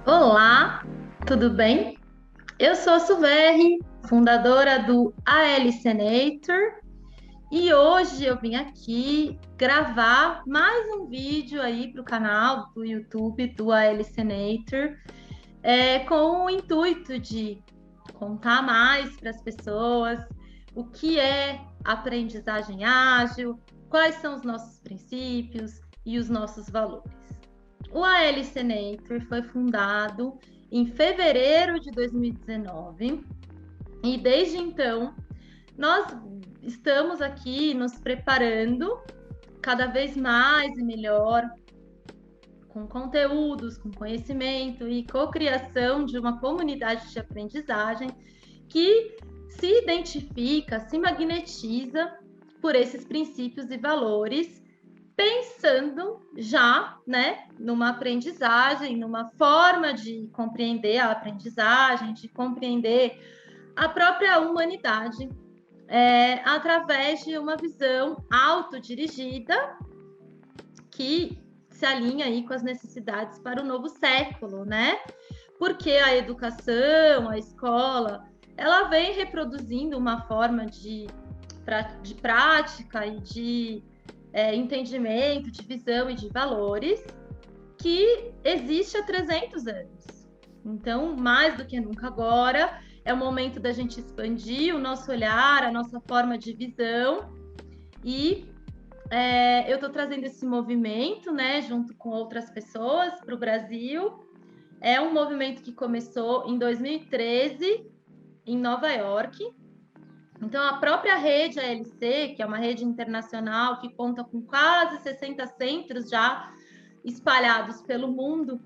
Olá, tudo bem? Eu sou a Suverre, fundadora do AL Senator, e hoje eu vim aqui gravar mais um vídeo aí para o canal do YouTube do AL Senator, com o intuito de contar mais para as pessoas o que é aprendizagem ágil, quais são os nossos princípios e os nossos valores. O AL Senator foi fundado em fevereiro de 2019 e desde então nós estamos aqui nos preparando cada vez mais e melhor com conteúdos, com conhecimento e cocriação de uma comunidade de aprendizagem que se identifica, se magnetiza por esses princípios e valores, pensando já, né, numa aprendizagem, numa forma de compreender a aprendizagem, de compreender a própria humanidade, através de uma visão autodirigida que se alinha aí com as necessidades para o novo século, né? Porque a educação, a escola, ela vem reproduzindo uma forma de prática e de entendimento, de visão e de valores que existe há 300 anos. Então, mais do que nunca agora, é o momento da gente expandir o nosso olhar, a nossa forma de visão e eu estou trazendo esse movimento, né, junto com outras pessoas para o Brasil. É um movimento que começou em 2013 em Nova York. Então, a própria rede ALC, que é uma rede internacional que conta com quase 60 centros já espalhados pelo mundo,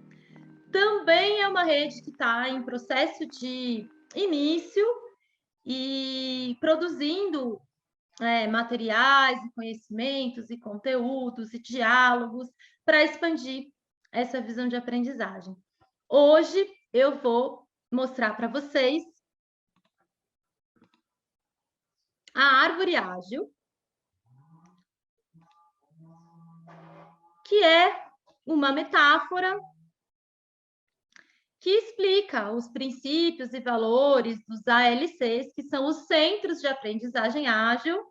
também é uma rede que está em processo de início e produzindo materiais, e conhecimentos, e conteúdos, e diálogos para expandir essa visão de aprendizagem. Hoje eu vou mostrar para vocês a árvore ágil, que é uma metáfora que explica os princípios e valores dos ALCs, que são os Centros de Aprendizagem Ágil,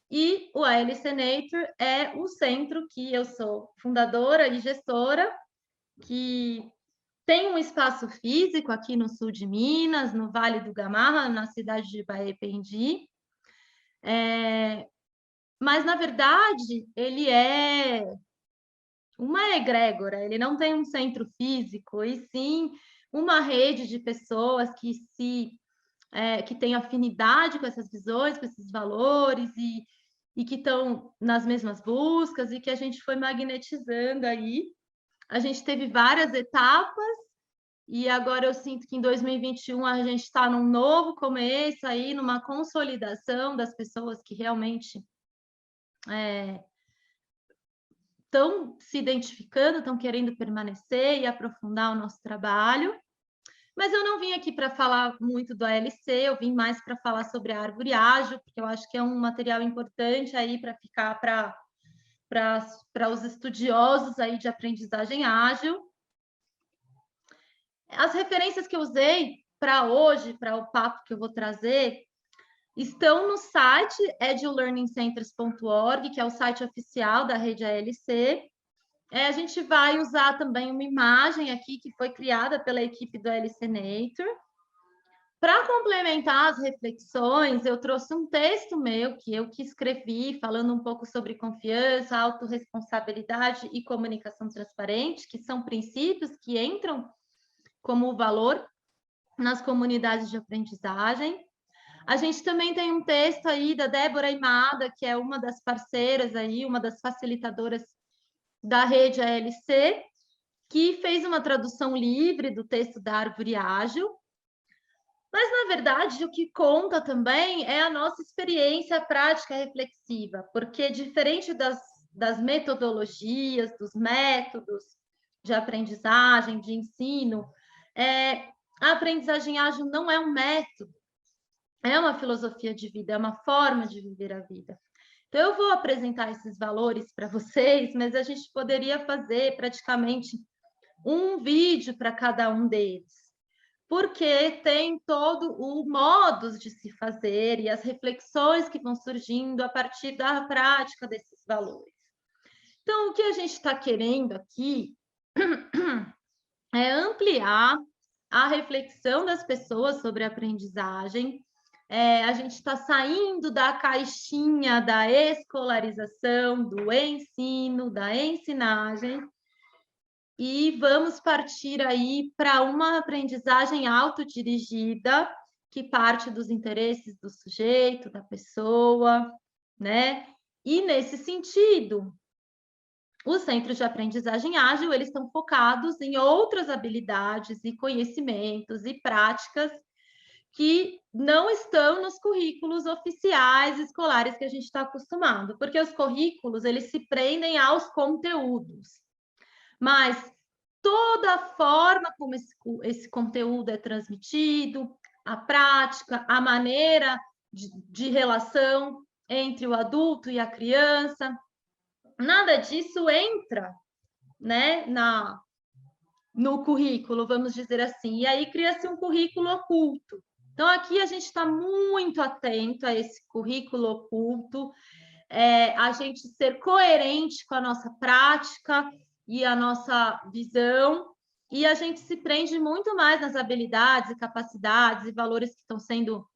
e o ALC Nature é o centro que eu sou fundadora e gestora, que tem um espaço físico aqui no sul de Minas, no Vale do Gamarra, na cidade de Baependi. Mas, na verdade, ele é uma egrégora, ele não tem um centro físico, e sim uma rede de pessoas que têm afinidade com essas visões, com esses valores, e que estão nas mesmas buscas, e que a gente foi magnetizando aí. A gente teve várias etapas, e agora eu sinto que em 2021 a gente está num novo começo aí, numa consolidação das pessoas que realmente estão se identificando, estão querendo permanecer e aprofundar o nosso trabalho. Mas eu não vim aqui para falar muito do ALC, eu vim mais para falar sobre a árvore ágil, porque eu acho que é um material importante aí para ficar para os estudiosos aí de aprendizagem ágil. As referências que eu usei para hoje, para o papo que eu vou trazer, estão no site edulearningcenters.org, que é o site oficial da rede ALC. A gente vai usar também uma imagem aqui que foi criada pela equipe do ALC Nature. Para complementar as reflexões, eu trouxe um texto meu que eu que escrevi, falando um pouco sobre confiança, autorresponsabilidade e comunicação transparente, que são princípios que entram como valor nas comunidades de aprendizagem. A gente também tem um texto aí da Débora Imada, que é uma das parceiras aí, uma das facilitadoras da rede ALC, que fez uma tradução livre do texto da Árvore Ágil. Mas, na verdade, o que conta também é a nossa experiência prática reflexiva, porque diferente das metodologias, dos métodos de aprendizagem, de ensino, a aprendizagem ágil não é um método, é uma filosofia de vida, é uma forma de viver a vida. Então, eu vou apresentar esses valores para vocês, mas a gente poderia fazer praticamente um vídeo para cada um deles, porque tem todo o modos de se fazer e as reflexões que vão surgindo a partir da prática desses valores. Então, o que a gente está querendo aqui é ampliar a reflexão das pessoas sobre a aprendizagem. A gente está saindo da caixinha da escolarização, do ensino, da ensinagem, e vamos partir aí para uma aprendizagem autodirigida, que parte dos interesses do sujeito, da pessoa, né? E nesse sentido, os centros de aprendizagem ágil, eles estão focados em outras habilidades e conhecimentos e práticas que não estão nos currículos oficiais escolares que a gente está acostumado, porque os currículos, eles se prendem aos conteúdos. Mas toda a forma como esse conteúdo é transmitido, a prática, a maneira de relação entre o adulto e a criança, nada disso entra, né, no currículo, vamos dizer assim. E aí cria-se um currículo oculto. Então, aqui a gente está muito atento a esse currículo oculto, a gente ser coerente com a nossa prática e a nossa visão, e a gente se prende muito mais nas habilidades e capacidades e valores que estão sendo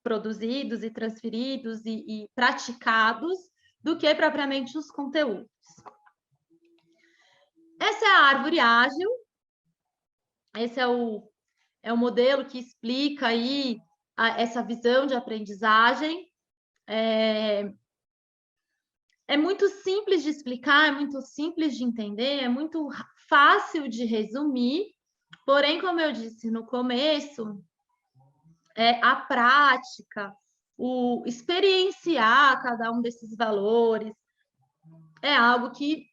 produzidos e transferidos e praticados, do que propriamente os conteúdos. Essa é a árvore ágil, esse é o modelo que explica aí essa visão de aprendizagem. É muito simples de explicar, é muito simples de entender, é muito fácil de resumir, porém, como eu disse no começo, a prática, o experienciar cada um desses valores, é algo que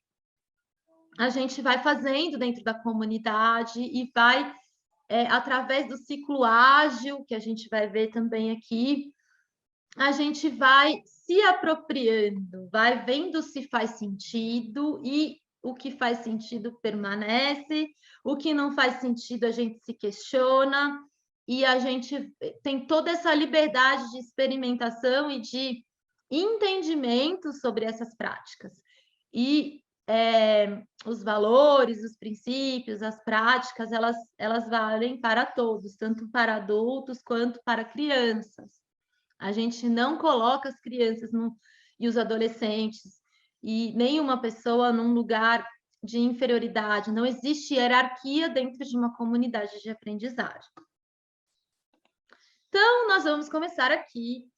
a gente vai fazendo dentro da comunidade e vai, através do ciclo ágil, que a gente vai ver também aqui, a gente vai se apropriando, vai vendo se faz sentido, e o que faz sentido permanece, o que não faz sentido a gente se questiona, e a gente tem toda essa liberdade de experimentação e de entendimento sobre essas práticas. E os valores, os princípios, as práticas, elas valem para todos, tanto para adultos quanto para crianças. A gente não coloca as crianças e os adolescentes e nenhuma pessoa num lugar de inferioridade. Não existe hierarquia dentro de uma comunidade de aprendizagem. Então, nós vamos começar aqui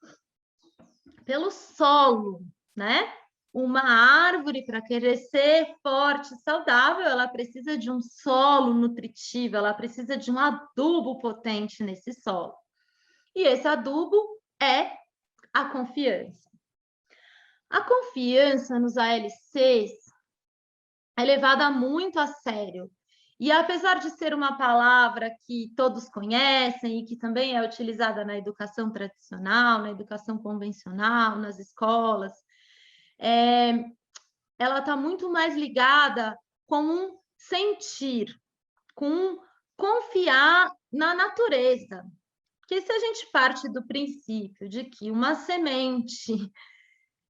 pelo solo, né? Uma árvore, para crescer forte e saudável, ela precisa de um solo nutritivo, ela precisa de um adubo potente nesse solo. E esse adubo é a confiança. A confiança nos ALCs é levada muito a sério. E apesar de ser uma palavra que todos conhecem e que também é utilizada na educação tradicional, na educação convencional, nas escolas, ela está muito mais ligada com um sentir, com um confiar na natureza. Porque se a gente parte do princípio de que uma semente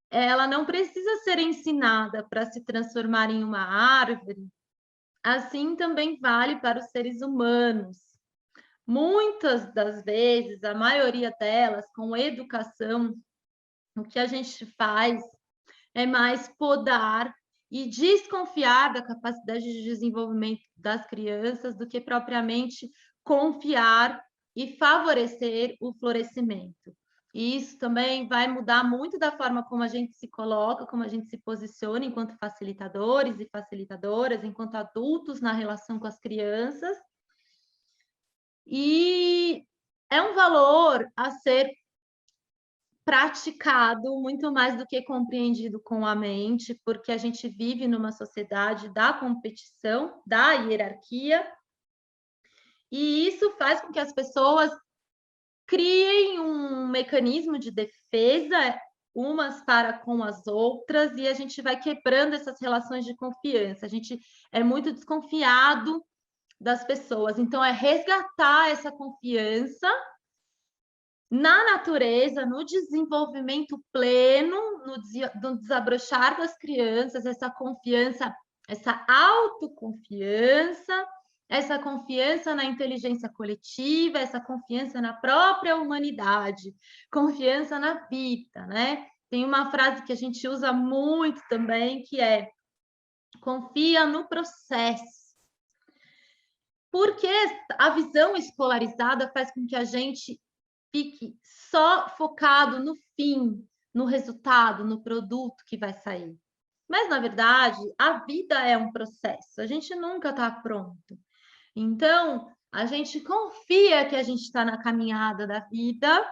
ela não precisa ser ensinada para se transformar em uma árvore, assim também vale para os seres humanos. Muitas das vezes, a maioria delas, com educação, o que a gente faz é mais podar e desconfiar da capacidade de desenvolvimento das crianças do que propriamente confiar e favorecer o florescimento. E isso também vai mudar muito da forma como a gente se coloca, como a gente se posiciona enquanto facilitadores e facilitadoras, enquanto adultos na relação com as crianças. E é um valor a ser praticado muito mais do que compreendido com a mente, porque a gente vive numa sociedade da competição, da hierarquia, e isso faz com que as pessoas criem um mecanismo de defesa umas para com as outras e a gente vai quebrando essas relações de confiança. A gente é muito desconfiado das pessoas, então é resgatar essa confiança na natureza, no desenvolvimento pleno, no desabrochar das crianças, essa confiança, essa autoconfiança, essa confiança na inteligência coletiva, essa confiança na própria humanidade, confiança na vida, né? Tem uma frase que a gente usa muito também, que é confia no processo. Porque a visão escolarizada faz com que a gente fique só focado no fim, no resultado, no produto que vai sair. Mas, na verdade, a vida é um processo, a gente nunca está pronto. Então, a gente confia que a gente está na caminhada da vida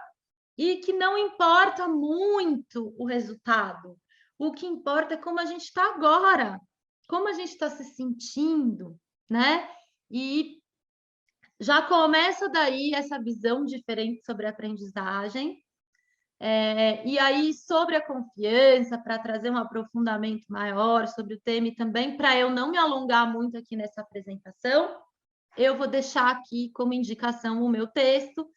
e que não importa muito o resultado. O que importa é como a gente está agora, como a gente está se sentindo, né? E já começa daí essa visão diferente sobre a aprendizagem. E aí, sobre a confiança, para trazer um aprofundamento maior sobre o tema e também para eu não me alongar muito aqui nessa apresentação, eu vou deixar aqui como indicação o meu texto,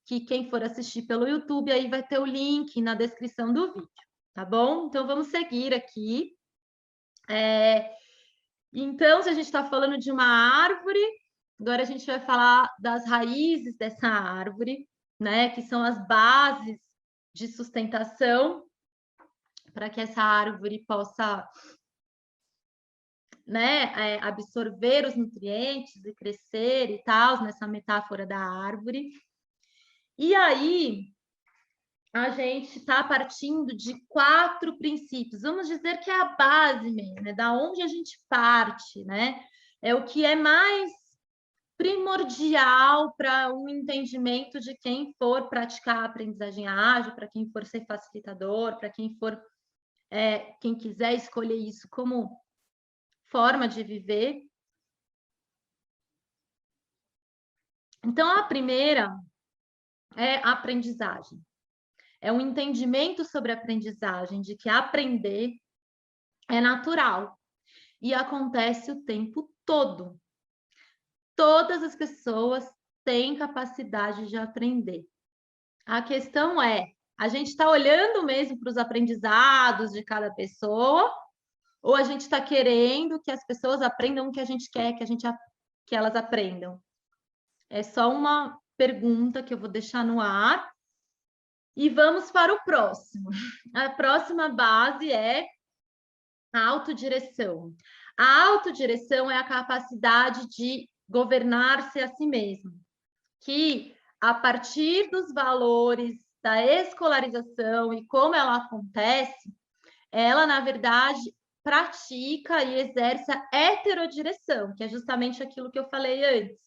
que quem for assistir pelo YouTube aí vai ter o link na descrição do vídeo, tá bom? Então, vamos seguir aqui. Então, se a gente está falando de uma árvore, agora a gente vai falar das raízes dessa árvore, né? Que são as bases de sustentação para que essa árvore possa, né, absorver os nutrientes e crescer e tal, nessa metáfora da árvore. E aí, a gente está partindo de 4 princípios. Vamos dizer que é a base mesmo, né? Da onde a gente parte, né? É o que é mais primordial para um entendimento de quem for praticar a aprendizagem ágil, para quem for ser facilitador, para quem for quem quiser escolher isso como forma de viver. Então, a primeira é a aprendizagem. É um entendimento sobre a aprendizagem, de que aprender é natural e acontece o tempo todo. Todas as pessoas têm capacidade de aprender. A questão é, a gente está olhando mesmo para os aprendizados de cada pessoa ou a gente está querendo que as pessoas aprendam o que a gente quer que elas aprendam? É só uma pergunta que eu vou deixar no ar. E vamos para o próximo. A próxima base é a autodireção. A autodireção é a capacidade de governar-se a si mesmo, que a partir dos valores da escolarização e como ela acontece, ela, na verdade, pratica e exerce a heterodireção, que é justamente aquilo que eu falei antes.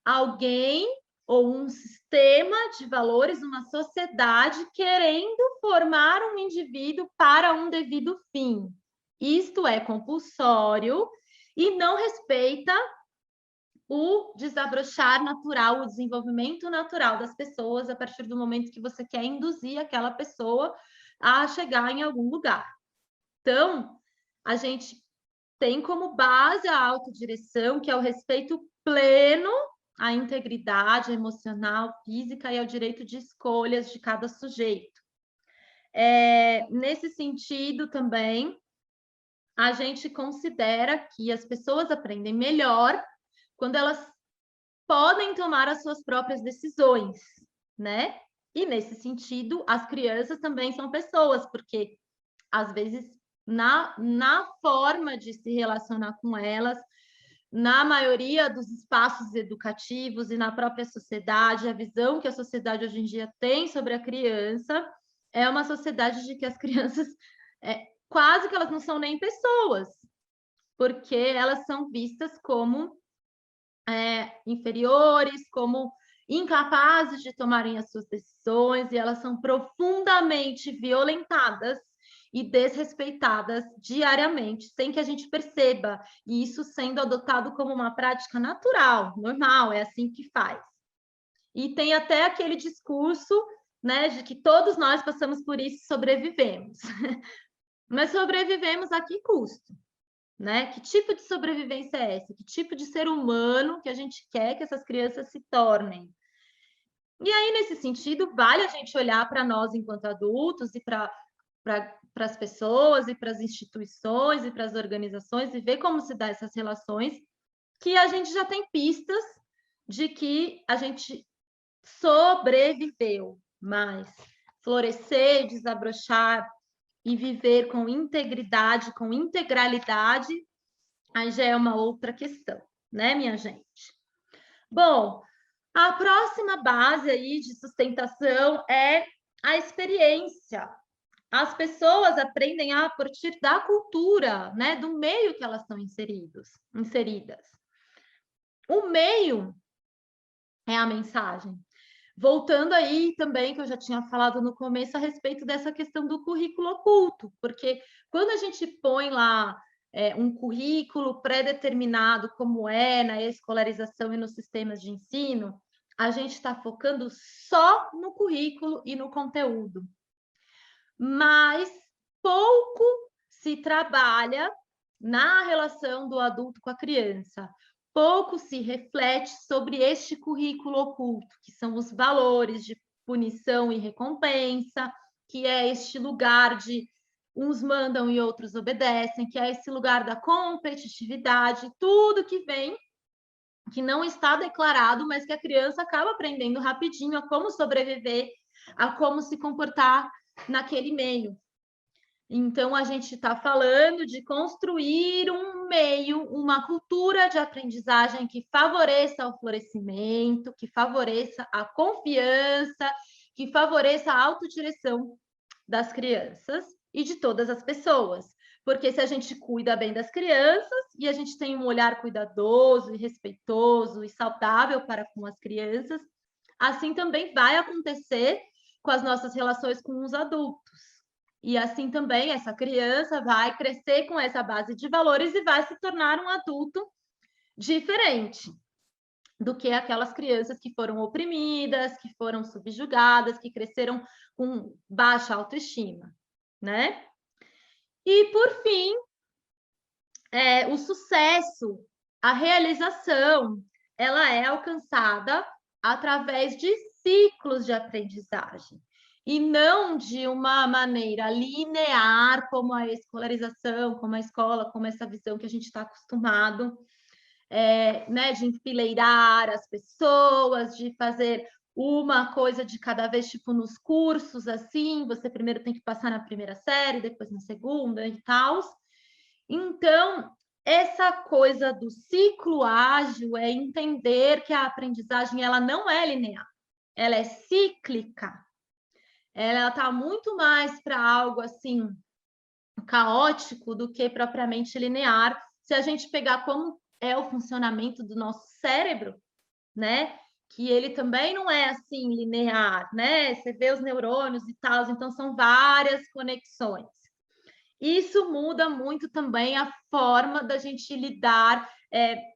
Alguém ou um sistema de valores, uma sociedade querendo formar um indivíduo para um devido fim. Isto é compulsório e não respeita o desabrochar natural, o desenvolvimento natural das pessoas a partir do momento que você quer induzir aquela pessoa a chegar em algum lugar. Então, a gente tem como base a autodireção, que é o respeito pleno à integridade emocional, física e ao direito de escolhas de cada sujeito. Nesse sentido, também, a gente considera que as pessoas aprendem melhor quando elas podem tomar as suas próprias decisões, né? E, nesse sentido, as crianças também são pessoas, porque, às vezes, na forma de se relacionar com elas, na maioria dos espaços educativos e na própria sociedade, a visão que a sociedade hoje em dia tem sobre a criança é uma sociedade de que as crianças quase que elas não são nem pessoas, porque elas são vistas como inferiores, como incapazes de tomarem as suas decisões, e elas são profundamente violentadas e desrespeitadas diariamente, sem que a gente perceba, e isso sendo adotado como uma prática natural, normal, é assim que faz. E tem até aquele discurso né, de que todos nós passamos por isso e sobrevivemos. Mas sobrevivemos a que custo? Né? Que tipo de sobrevivência é essa? Que tipo de ser humano que a gente quer que essas crianças se tornem? E aí, nesse sentido, vale a gente olhar para nós enquanto adultos e para as pessoas e para as instituições e para as organizações e ver como se dá essas relações, que a gente já tem pistas de que a gente sobreviveu, mas florescer, desabrochar e viver com integridade, com integralidade, aí já é uma outra questão, né, minha gente? Bom, a próxima base aí de sustentação é a experiência. As pessoas aprendem a partir da cultura, né, do meio que elas estão inseridas. O meio é a mensagem. Voltando aí também, que eu já tinha falado no começo, a respeito dessa questão do currículo oculto, porque quando a gente põe lá um currículo pré-determinado, como é na escolarização e nos sistemas de ensino, a gente está focando só no currículo e no conteúdo. Mas pouco se trabalha na relação do adulto com a criança. Pouco se reflete sobre este currículo oculto, que são os valores de punição e recompensa, que é este lugar de uns mandam e outros obedecem, que é esse lugar da competitividade, tudo que vem, que não está declarado, mas que a criança acaba aprendendo rapidinho a como sobreviver, a como se comportar naquele meio. Então, a gente está falando de construir um meio, uma cultura de aprendizagem que favoreça o florescimento, que favoreça a confiança, que favoreça a autodireção das crianças e de todas as pessoas. Porque se a gente cuida bem das crianças e a gente tem um olhar cuidadoso e respeitoso e saudável para com as crianças, assim também vai acontecer com as nossas relações com os adultos. E assim também essa criança vai crescer com essa base de valores e vai se tornar um adulto diferente do que aquelas crianças que foram oprimidas, que foram subjugadas, que cresceram com baixa autoestima, né? E por fim, o sucesso, a realização, ela é alcançada através de ciclos de aprendizagem e não de uma maneira linear, como a escolarização, como a escola, como essa visão que a gente está acostumado, né, de enfileirar as pessoas, de fazer uma coisa de cada vez, tipo nos cursos, assim, você primeiro tem que passar na primeira série, depois na segunda e tal. Então, essa coisa do ciclo ágil é entender que a aprendizagem ela não é linear, ela é cíclica. Ela está muito mais para algo assim caótico do que propriamente linear. Se a gente pegar como é o funcionamento do nosso cérebro, né? Que ele também não é assim linear, né? Você vê os neurônios e tal, então são várias conexões. Isso muda muito também a forma da gente lidar,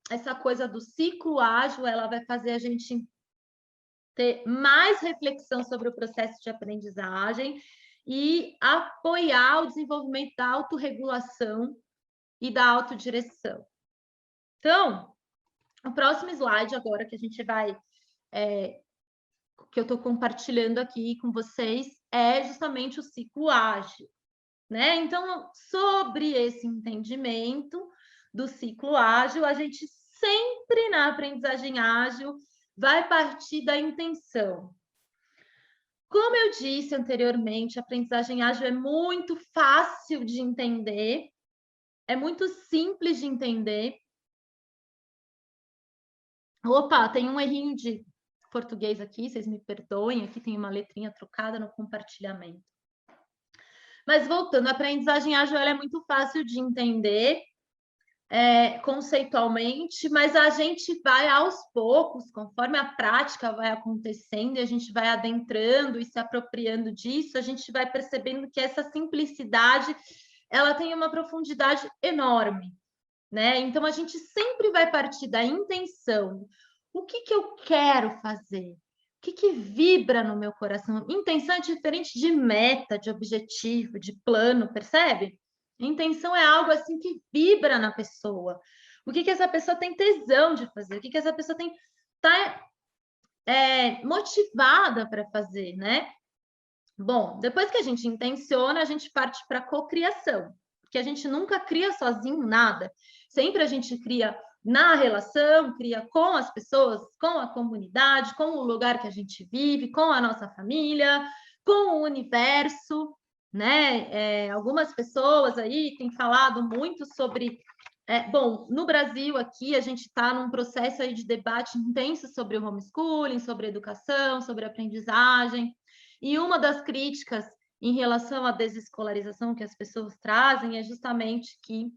essa coisa do ciclo ágil, ela vai fazer a gente ter mais reflexão sobre o processo de aprendizagem e apoiar o desenvolvimento da autorregulação e da autodireção. Então, o próximo slide agora que a gente vai, que eu estou compartilhando aqui com vocês, é justamente o ciclo ágil, né? Então, sobre esse entendimento do ciclo ágil, a gente sempre na aprendizagem ágil vai partir da intenção. Como eu disse anteriormente, a aprendizagem ágil é muito fácil de entender, é muito simples de entender. Opa, tem um errinho de português aqui, vocês me perdoem, aqui tem uma letrinha trocada no compartilhamento. Mas voltando, a aprendizagem ágil ela é muito fácil de entender conceitualmente, mas a gente vai aos poucos, conforme a prática vai acontecendo, e a gente vai adentrando e se apropriando disso, a gente vai percebendo que essa simplicidade ela tem uma profundidade enorme, né? Então a gente sempre vai partir da intenção. O que eu quero fazer? que vibra no meu coração? Intenção é diferente de meta, de objetivo, de plano, percebe? Intenção é algo assim que vibra na pessoa. O que essa pessoa tem tesão de fazer? O que essa pessoa tem tá motivada para fazer, né? Bom, depois que a gente intenciona, a gente parte para a cocriação, porque a gente nunca cria sozinho nada. Sempre a gente cria na relação, cria com as pessoas, com a comunidade, com o lugar que a gente vive, com a nossa família, com o universo, né? Algumas pessoas aí têm falado muito sobre. Bom, no Brasil aqui a gente está num processo aí de debate intenso sobre o homeschooling, sobre educação, sobre aprendizagem. E uma das críticas em relação à desescolarização que as pessoas trazem é justamente que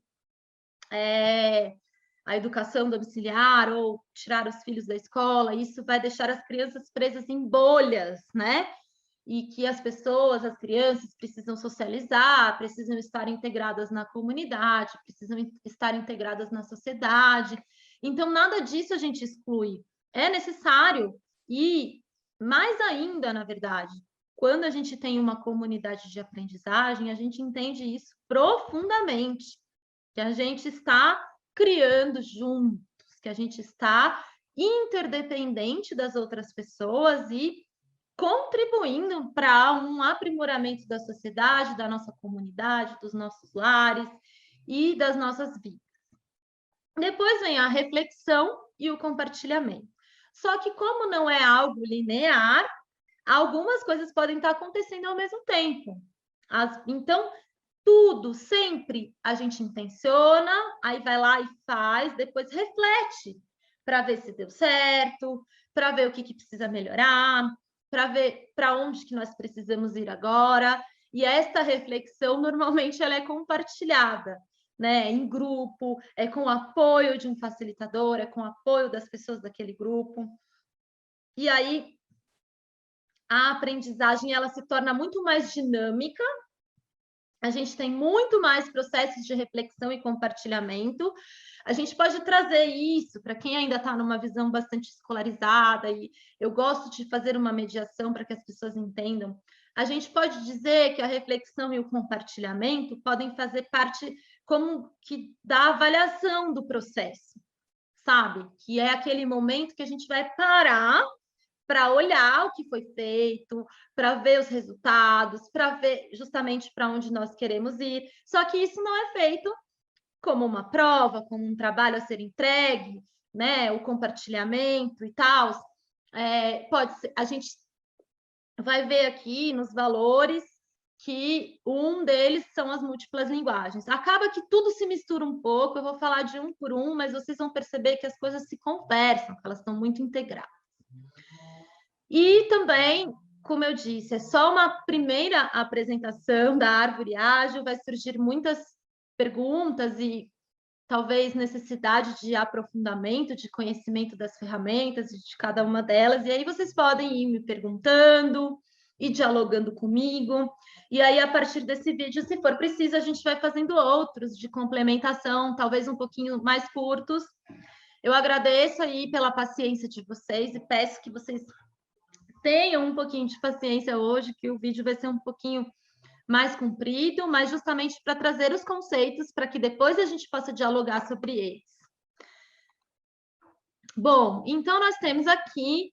a educação domiciliar ou tirar os filhos da escola, isso vai deixar as crianças presas em bolhas, né? E que as pessoas, as crianças, precisam socializar, precisam estar integradas na comunidade, precisam estar integradas na sociedade. Então, nada disso a gente exclui. É necessário e, mais ainda, na verdade, quando a gente tem uma comunidade de aprendizagem, a gente entende isso profundamente, que a gente está criando juntos, que a gente está interdependente das outras pessoas e contribuindo para um aprimoramento da sociedade, da nossa comunidade, dos nossos lares e das nossas vidas. Depois vem a reflexão e o compartilhamento. Só que como não é algo linear, algumas coisas podem estar acontecendo ao mesmo tempo. Então, tudo, sempre a gente intenciona, aí vai lá e faz, depois reflete para ver se deu certo, para ver o que precisa melhorar, para ver para onde que nós precisamos ir agora. E esta reflexão, normalmente, ela é compartilhada, né? Em grupo, é com o apoio de um facilitador, é com o apoio das pessoas daquele grupo. E aí, a aprendizagem, ela se torna muito mais dinâmica, a gente tem muito mais processos de reflexão e compartilhamento. A gente pode trazer isso para quem ainda está numa visão bastante escolarizada, e eu gosto de fazer uma mediação para que as pessoas entendam. A gente pode dizer que a reflexão e o compartilhamento podem fazer parte como que da avaliação do processo, sabe? Que é aquele momento que a gente vai parar para olhar o que foi feito, para ver os resultados, para ver justamente para onde nós queremos ir. Só que isso não é feito como uma prova, como um trabalho a ser entregue, né? O compartilhamento e tal. Pode ser, a gente vai ver aqui nos valores que um deles são as múltiplas linguagens. Acaba que tudo se mistura um pouco, eu vou falar de um por um, mas vocês vão perceber que as coisas se conversam, que elas estão muito integradas. E também, como eu disse, é só uma primeira apresentação da árvore ágil, vai surgir muitas perguntas e talvez necessidade de aprofundamento, de conhecimento das ferramentas e de cada uma delas, e aí vocês podem ir me perguntando e dialogando comigo, e aí a partir desse vídeo, se for preciso, a gente vai fazendo outros de complementação, talvez um pouquinho mais curtos. Eu agradeço aí pela paciência de vocês e peço que vocês tenham um pouquinho de paciência hoje, que o vídeo vai ser um pouquinho mais comprido, mas justamente para trazer os conceitos para que depois a gente possa dialogar sobre eles. Bom, então nós temos aqui,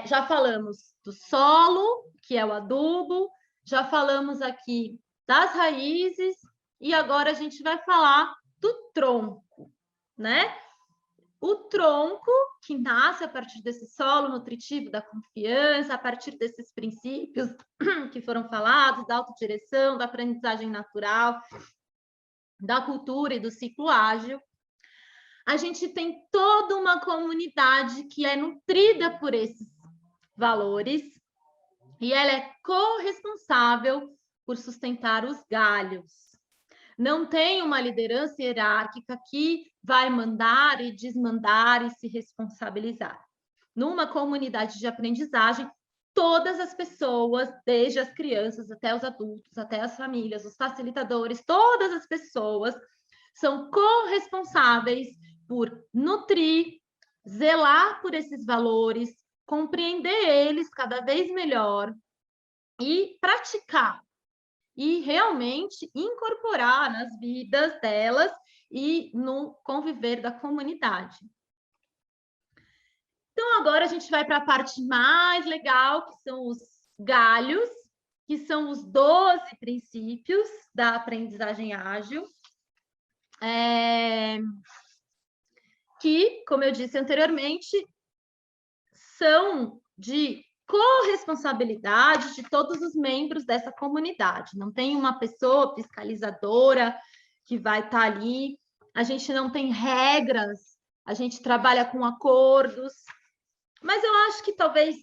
já falamos do solo, que é o adubo, já falamos aqui das raízes, e agora a gente vai falar do tronco, né? O tronco, que nasce a partir desse solo nutritivo da confiança, a partir desses princípios que foram falados, da autodireção, da aprendizagem natural, da cultura e do ciclo ágil. A gente tem toda uma comunidade que é nutrida por esses valores e ela é corresponsável por sustentar os galhos. Não tem uma liderança hierárquica que vai mandar e desmandar e se responsabilizar. Numa comunidade de aprendizagem, todas as pessoas, desde as crianças até os adultos, até as famílias, os facilitadores, todas as pessoas são corresponsáveis por nutrir, zelar por esses valores, compreender eles cada vez melhor e praticar e realmente incorporar nas vidas delas e no conviver da comunidade. Então, agora a gente vai para a parte mais legal, que são os galhos, que são os 12 princípios da aprendizagem ágil. Que, como eu disse anteriormente, são de corresponsabilidade de todos os membros dessa comunidade. Não tem uma pessoa fiscalizadora que vai estar ali, a gente não tem regras, a gente trabalha com acordos, mas eu acho que talvez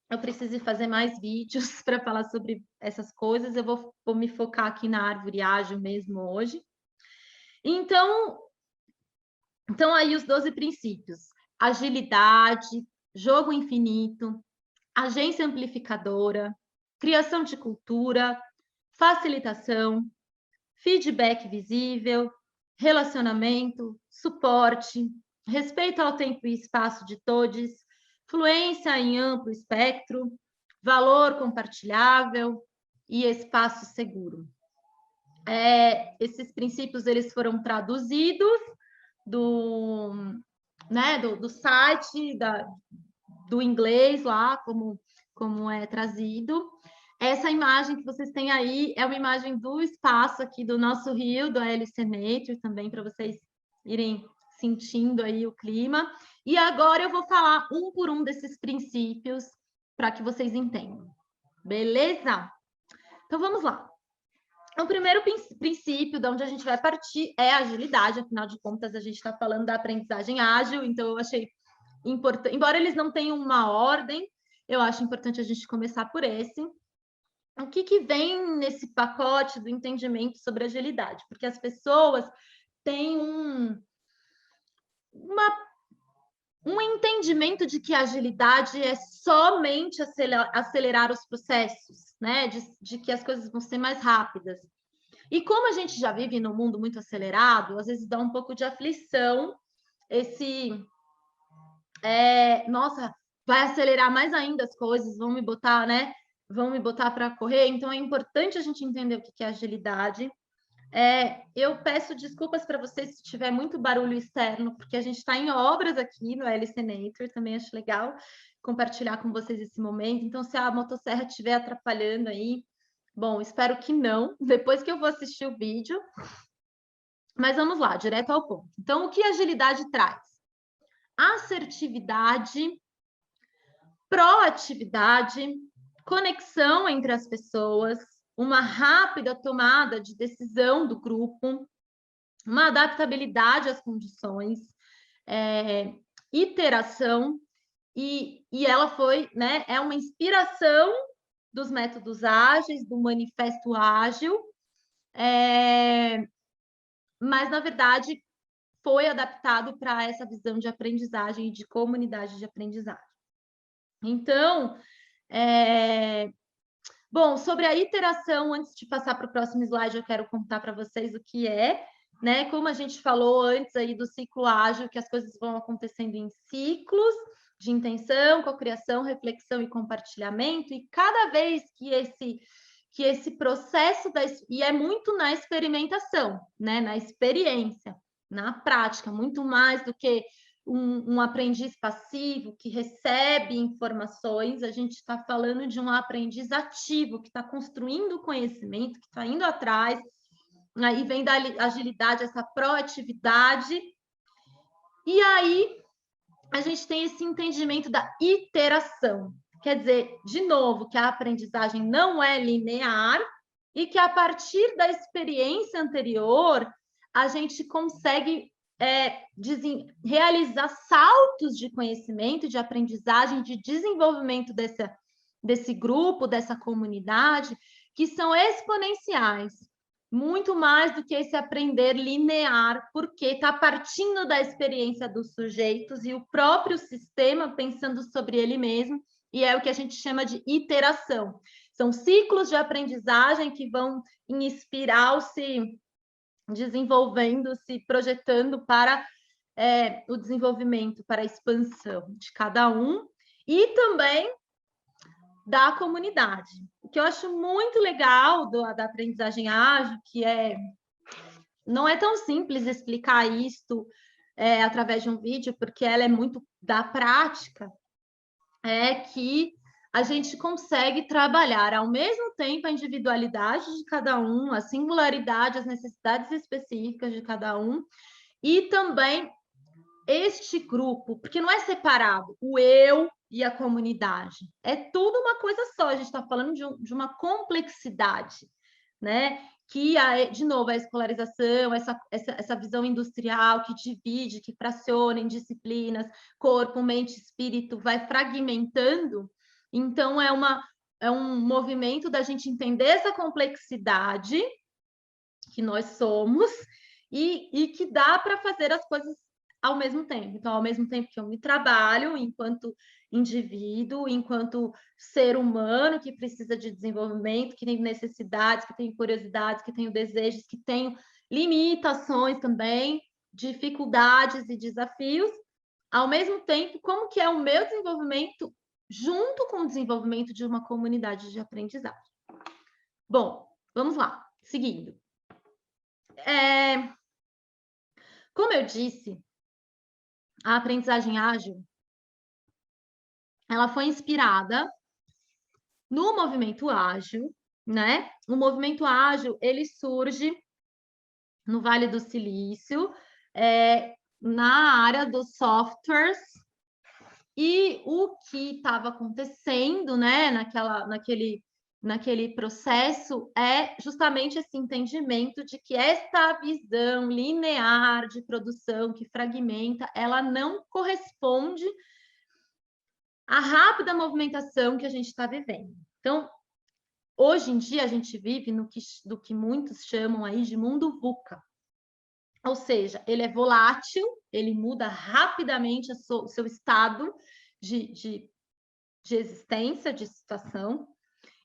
eu precise fazer mais vídeos para falar sobre essas coisas, eu vou me focar aqui na árvore ágil mesmo hoje. Então aí os 12 princípios: agilidade, jogo infinito, agência amplificadora, criação de cultura, facilitação, feedback visível, relacionamento, suporte, respeito ao tempo e espaço de todos, fluência em amplo espectro, valor compartilhável e espaço seguro. Esses princípios eles foram traduzidos do site, do inglês lá, como é trazido. Essa imagem que vocês têm aí é uma imagem do espaço aqui do nosso rio, do AL Senator, também para vocês irem sentindo aí o clima. E agora eu vou falar um por um desses princípios para que vocês entendam. Beleza? Então, vamos lá. O primeiro princípio de onde a gente vai partir é a agilidade, afinal de contas, a gente está falando da aprendizagem ágil, então eu achei importante, embora eles não tenham uma ordem, eu acho importante a gente começar por esse. O que vem nesse pacote do entendimento sobre agilidade? Porque as pessoas têm um entendimento de que a agilidade é somente acelerar os processos, né? De que as coisas vão ser mais rápidas. E como a gente já vive num mundo muito acelerado, às vezes dá um pouco de aflição nossa, vai acelerar mais ainda as coisas, vão me botar, né? Vão me botar para correr. Então, é importante a gente entender o que é agilidade. Eu peço desculpas para vocês se tiver muito barulho externo, porque a gente está em obras aqui no AL Senator, também acho legal compartilhar com vocês esse momento. Então, se a motosserra estiver atrapalhando aí, bom, espero que não, depois que eu vou assistir o vídeo. Mas vamos lá, direto ao ponto. Então, o que a agilidade traz? Assertividade, proatividade, conexão entre as pessoas, uma rápida tomada de decisão do grupo, uma adaptabilidade às condições, iteração, e ela foi, né, é uma inspiração dos métodos ágeis, do manifesto ágil, mas, na verdade, foi adaptado para essa visão de aprendizagem e de comunidade de aprendizagem. Então, bom, sobre a iteração, antes de passar para o próximo slide, eu quero contar para vocês o que é, né? Como a gente falou antes aí do ciclo ágil, que as coisas vão acontecendo em ciclos de intenção, cocriação, reflexão e compartilhamento, e cada vez que esse processo e é muito na experimentação, né? Na experiência, na prática, muito mais do que um aprendiz passivo que recebe informações, a gente está falando de um aprendiz ativo que está construindo conhecimento, que está indo atrás, aí vem da agilidade, essa proatividade, e aí a gente tem esse entendimento da iteração. Quer dizer, de novo, que a aprendizagem não é linear e que a partir da experiência anterior a gente consegue realizar saltos de conhecimento, de aprendizagem, de desenvolvimento desse grupo, dessa comunidade, que são exponenciais, muito mais do que esse aprender linear, porque está partindo da experiência dos sujeitos e o próprio sistema pensando sobre ele mesmo, e é o que a gente chama de iteração. São ciclos de aprendizagem que vão em espiral se desenvolvendo, se projetando para o desenvolvimento, para a expansão de cada um. e também da comunidade. O que eu acho muito legal da aprendizagem ágil, não é tão simples explicar isto através de um vídeo, porque ela é muito da prática, é que a gente consegue trabalhar ao mesmo tempo a individualidade de cada um, a singularidade, as necessidades específicas de cada um, e também este grupo, porque não é separado, o eu e a comunidade. É tudo uma coisa só, a gente está falando de uma complexidade, né? Que, de novo, a escolarização, essa visão industrial que divide, que fraciona em disciplinas, corpo, mente, espírito, vai fragmentando. Então, é um movimento da gente entender essa complexidade que nós somos e que dá para fazer as coisas ao mesmo tempo. Então, ao mesmo tempo que eu me trabalho enquanto indivíduo, enquanto ser humano que precisa de desenvolvimento, que tem necessidades, que tem curiosidades, que tem desejos, que tem limitações também, dificuldades e desafios, ao mesmo tempo, como que é o meu desenvolvimento junto com o desenvolvimento de uma comunidade de aprendizagem. Bom, vamos lá, seguindo. Como eu disse, a aprendizagem ágil, ela foi inspirada no movimento ágil, né? O movimento ágil, ele surge no Vale do Silício, na área dos softwares, e o que estava acontecendo, né, naquele processo é justamente esse entendimento de que esta visão linear de produção que fragmenta, ela não corresponde à rápida movimentação que a gente está vivendo. Então, hoje em dia, a gente vive do que muitos chamam aí de mundo VUCA. Ou seja, ele é volátil, ele muda rapidamente o seu estado de existência, de situação.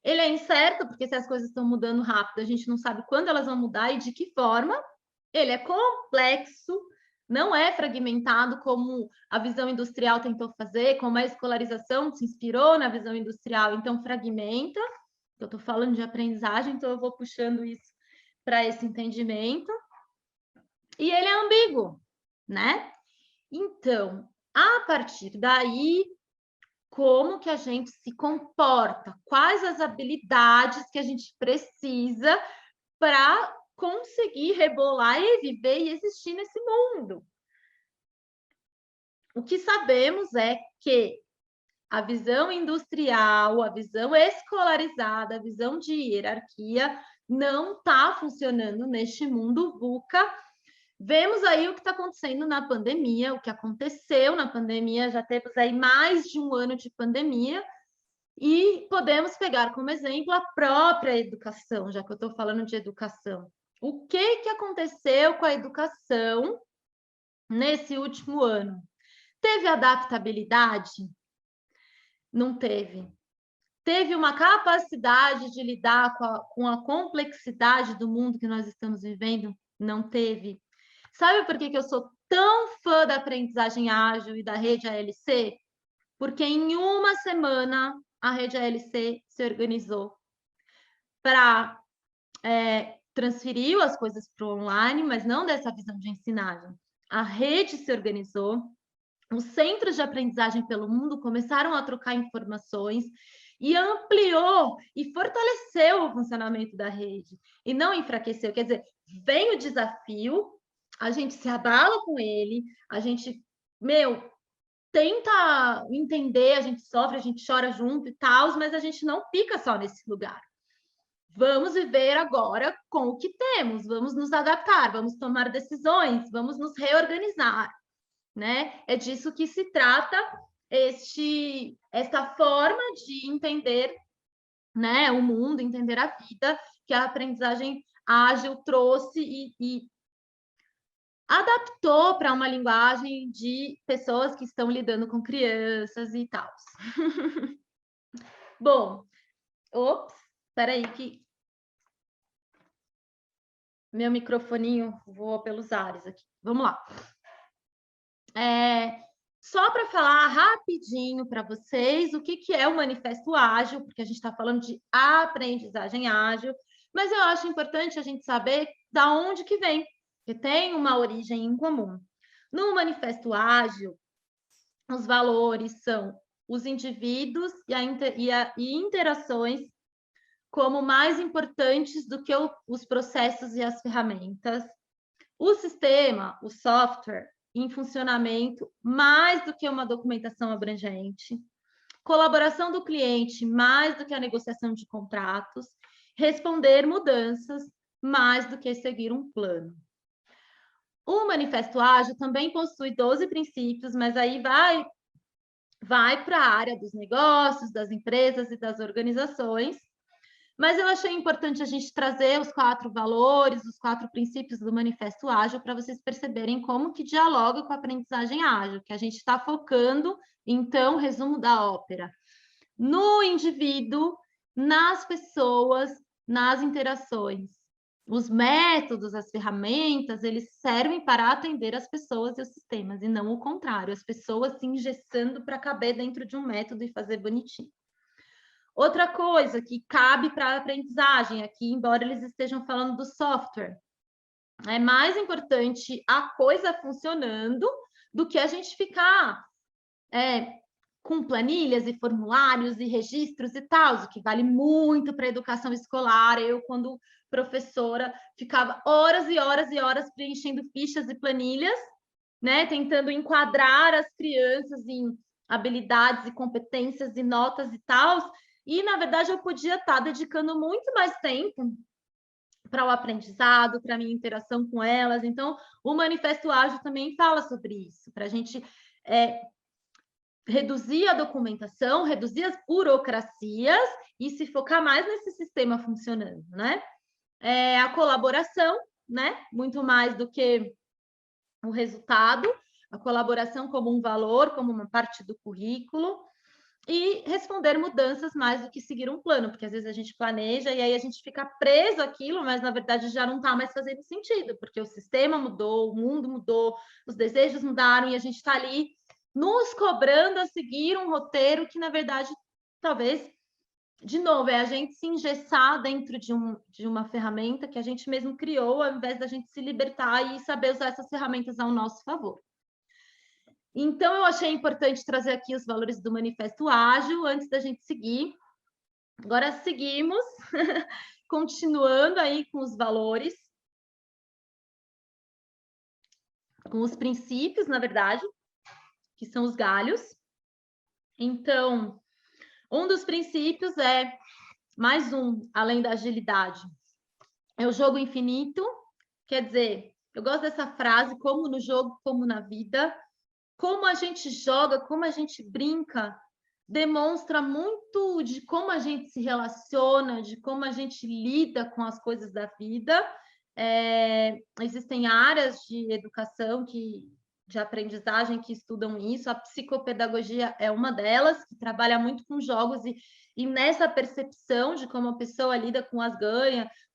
Ele é incerto, porque se as coisas estão mudando rápido, a gente não sabe quando elas vão mudar e de que forma. Ele é complexo, não é fragmentado como a visão industrial tentou fazer, como a escolarização se inspirou na visão industrial, então fragmenta. Eu estou falando de aprendizagem, então eu vou puxando isso para esse entendimento. E ele é ambíguo, né? Então, a partir daí, como que a gente se comporta? Quais as habilidades que a gente precisa para conseguir rebolar e viver e existir nesse mundo? O que sabemos é que a visão industrial, a visão escolarizada, a visão de hierarquia não está funcionando neste mundo VUCA. Vemos aí o que está acontecendo na pandemia, o que aconteceu na pandemia, já temos aí mais de um ano de pandemia, e podemos pegar como exemplo a própria educação, já que eu estou falando de educação. O que aconteceu com a educação nesse último ano? Teve adaptabilidade? Não teve. Teve uma capacidade de lidar com a complexidade do mundo que nós estamos vivendo? Não teve. Sabe por que eu sou tão fã da aprendizagem ágil e da rede ALC? Porque em uma semana a rede ALC se organizou para transferir as coisas para o online, mas não dessa visão de ensinagem. A rede se organizou, os centros de aprendizagem pelo mundo começaram a trocar informações e ampliou e fortaleceu o funcionamento da rede, e não enfraqueceu. Quer dizer, vem o desafio, a gente se abala com ele, a gente, tenta entender, a gente sofre, a gente chora junto e tal, mas a gente não fica só nesse lugar. Vamos viver agora com o que temos, vamos nos adaptar, vamos tomar decisões, vamos nos reorganizar, né? É disso que se trata esta forma de entender, né, o mundo, entender a vida, que a aprendizagem ágil trouxe e adaptou para uma linguagem de pessoas que estão lidando com crianças e tal. Bom, espera aí que meu microfoninho voa pelos ares aqui. Vamos lá. Só para falar rapidinho para vocês o que é o Manifesto Ágil, porque a gente está falando de aprendizagem ágil, mas eu acho importante a gente saber da onde que vem, porque tem uma origem em comum. No Manifesto Ágil, os valores são os indivíduos e interações como mais importantes do que os processos e as ferramentas. O sistema, o software, em funcionamento mais do que uma documentação abrangente. Colaboração do cliente mais do que a negociação de contratos. Responder mudanças mais do que seguir um plano. O Manifesto Ágil também possui 12 princípios, mas aí vai para a área dos negócios, das empresas e das organizações. Mas eu achei importante a gente trazer os 4 valores, os 4 princípios do Manifesto Ágil, para vocês perceberem como que dialoga com a aprendizagem ágil, que a gente está focando, então, resumo da ópera, no indivíduo, nas pessoas, nas interações. Os métodos, as ferramentas, eles servem para atender as pessoas e os sistemas, e não o contrário, as pessoas se engessando para caber dentro de um método e fazer bonitinho. Outra coisa que cabe para a aprendizagem aqui, embora eles estejam falando do software, é mais importante a coisa funcionando do que a gente ficar com planilhas e formulários e registros e tal, o que vale muito para a educação escolar. Eu, quando professora, ficava horas e horas e horas preenchendo fichas e planilhas, né, tentando enquadrar as crianças em habilidades e competências e notas e tal. E, na verdade, eu podia estar dedicando muito mais tempo para o aprendizado, para a minha interação com elas. Então, o Manifesto Ágil também fala sobre isso, para a gente reduzir a documentação, reduzir as burocracias e se focar mais nesse sistema funcionando, né? A colaboração, né? Muito mais do que o resultado, a colaboração como um valor, como uma parte do currículo, e responder mudanças mais do que seguir um plano, porque às vezes a gente planeja e aí a gente fica preso àquilo, mas na verdade já não está mais fazendo sentido, porque o sistema mudou, o mundo mudou, os desejos mudaram e a gente está ali nos cobrando a seguir um roteiro que, na verdade, talvez, de novo, é a gente se engessar dentro de uma ferramenta que a gente mesmo criou, ao invés da gente se libertar e saber usar essas ferramentas ao nosso favor. Então, eu achei importante trazer aqui os valores do Manifesto Ágil, antes da gente seguir. Agora, seguimos, continuando aí com os valores, com os princípios, na verdade, que são os galhos. Então, um dos princípios é, mais um, além da agilidade, é o jogo infinito. Quer dizer, eu gosto dessa frase, como no jogo, como na vida. Como a gente joga, como a gente brinca, demonstra muito de como a gente se relaciona, de como a gente lida com as coisas da vida. Existem áreas de educação, de aprendizagem que estudam isso. A psicopedagogia é uma delas, que trabalha muito com jogos e nessa percepção de como a pessoa lida com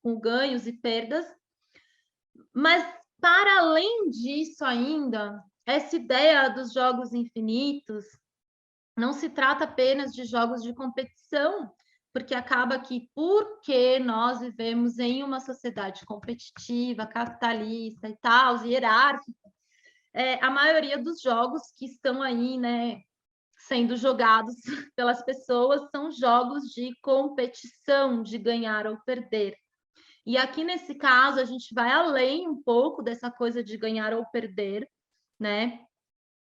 com ganhos e perdas. Mas, para além disso ainda, essa ideia dos jogos infinitos não se trata apenas de jogos de competição, porque acaba que, porque nós vivemos em uma sociedade competitiva, capitalista e tal, hierárquica, a maioria dos jogos que estão aí, né, sendo jogados pelas pessoas são jogos de competição, de ganhar ou perder. E aqui, nesse caso, a gente vai além um pouco dessa coisa de ganhar ou perder, né?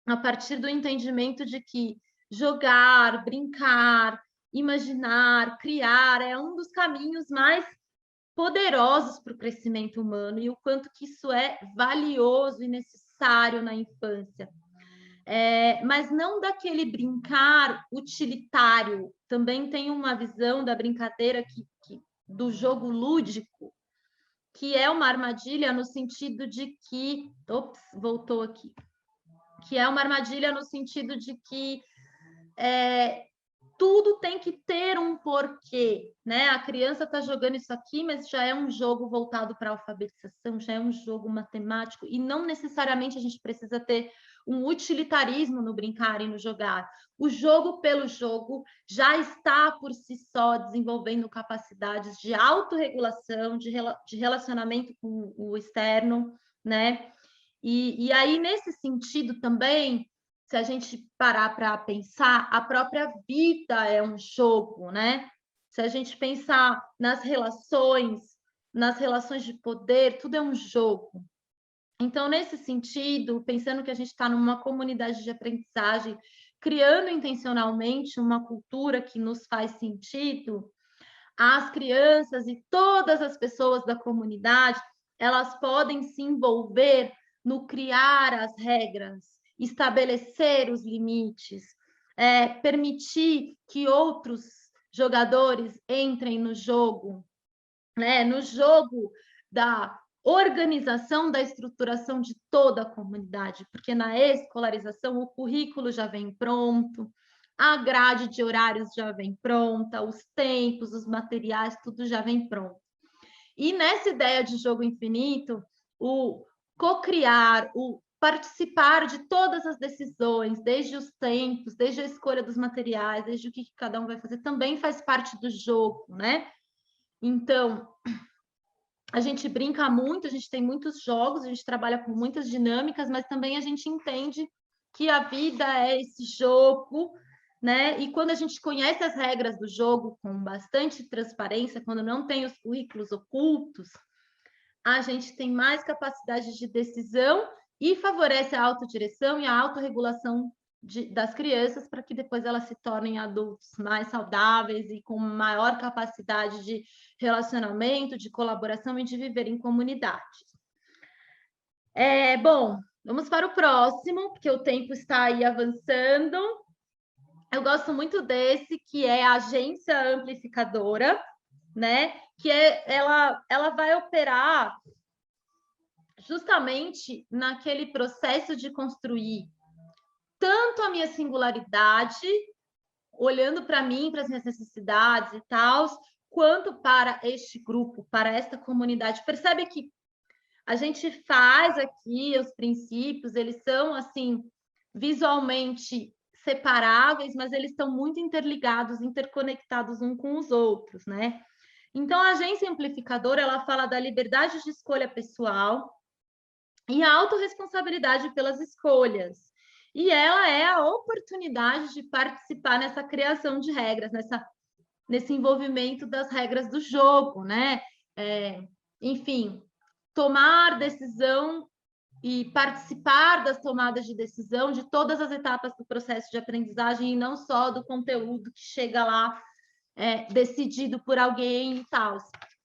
A partir do entendimento de que jogar, brincar, imaginar, criar é um dos caminhos mais poderosos para o crescimento humano e o quanto que isso é valioso e necessário na infância. Mas não daquele brincar utilitário. Também tem uma visão da brincadeira do jogo lúdico, que é uma armadilha no sentido de que... Ops, voltou aqui. Que é uma armadilha no sentido de que tudo tem que ter um porquê, né? A criança está jogando isso aqui, mas já é um jogo voltado para a alfabetização, já é um jogo matemático, e não necessariamente a gente precisa ter um utilitarismo no brincar e no jogar. O jogo pelo jogo já está por si só desenvolvendo capacidades de autorregulação, de relacionamento com o externo, né? E aí, nesse sentido também, se a gente parar para pensar, a própria vida é um jogo, né? Se a gente pensar nas relações de poder, tudo é um jogo. Então, nesse sentido, pensando que a gente está numa comunidade de aprendizagem, criando intencionalmente uma cultura que nos faz sentido, as crianças e todas as pessoas da comunidade, elas podem se envolver no criar as regras, estabelecer os limites, permitir que outros jogadores entrem no jogo, né? No jogo da organização da estruturação de toda a comunidade, porque na escolarização o currículo já vem pronto, a grade de horários já vem pronta, os tempos, os materiais, tudo já vem pronto. E nessa ideia de jogo infinito, o co-criar, o participar de todas as decisões, desde os tempos, desde a escolha dos materiais, desde o que cada um vai fazer, também faz parte do jogo, né? Então, a gente brinca muito, a gente tem muitos jogos, a gente trabalha com muitas dinâmicas, mas também a gente entende que a vida é esse jogo, né? E quando a gente conhece as regras do jogo com bastante transparência, quando não tem os currículos ocultos, a gente tem mais capacidade de decisão e favorece a autodireção e a autorregulação das crianças para que depois elas se tornem adultos mais saudáveis e com maior capacidade de relacionamento, de colaboração e de viver em comunidade. Bom, vamos para o próximo, porque o tempo está aí avançando. Eu gosto muito desse, que é a agência amplificadora, né? Que ela vai operar justamente naquele processo de construir tanto a minha singularidade, olhando para mim, para as minhas necessidades e tal, quanto para este grupo, para esta comunidade. Percebe que a gente faz aqui os princípios, eles são assim visualmente separáveis, mas eles estão muito interligados, interconectados uns com os outros, né? Então, a agência amplificadora, ela fala da liberdade de escolha pessoal e a autorresponsabilidade pelas escolhas. E ela é a oportunidade de participar nessa criação de regras, nesse envolvimento das regras do jogo, né? Enfim, tomar decisão e participar das tomadas de decisão de todas as etapas do processo de aprendizagem e não só do conteúdo que chega lá decidido por alguém e tal.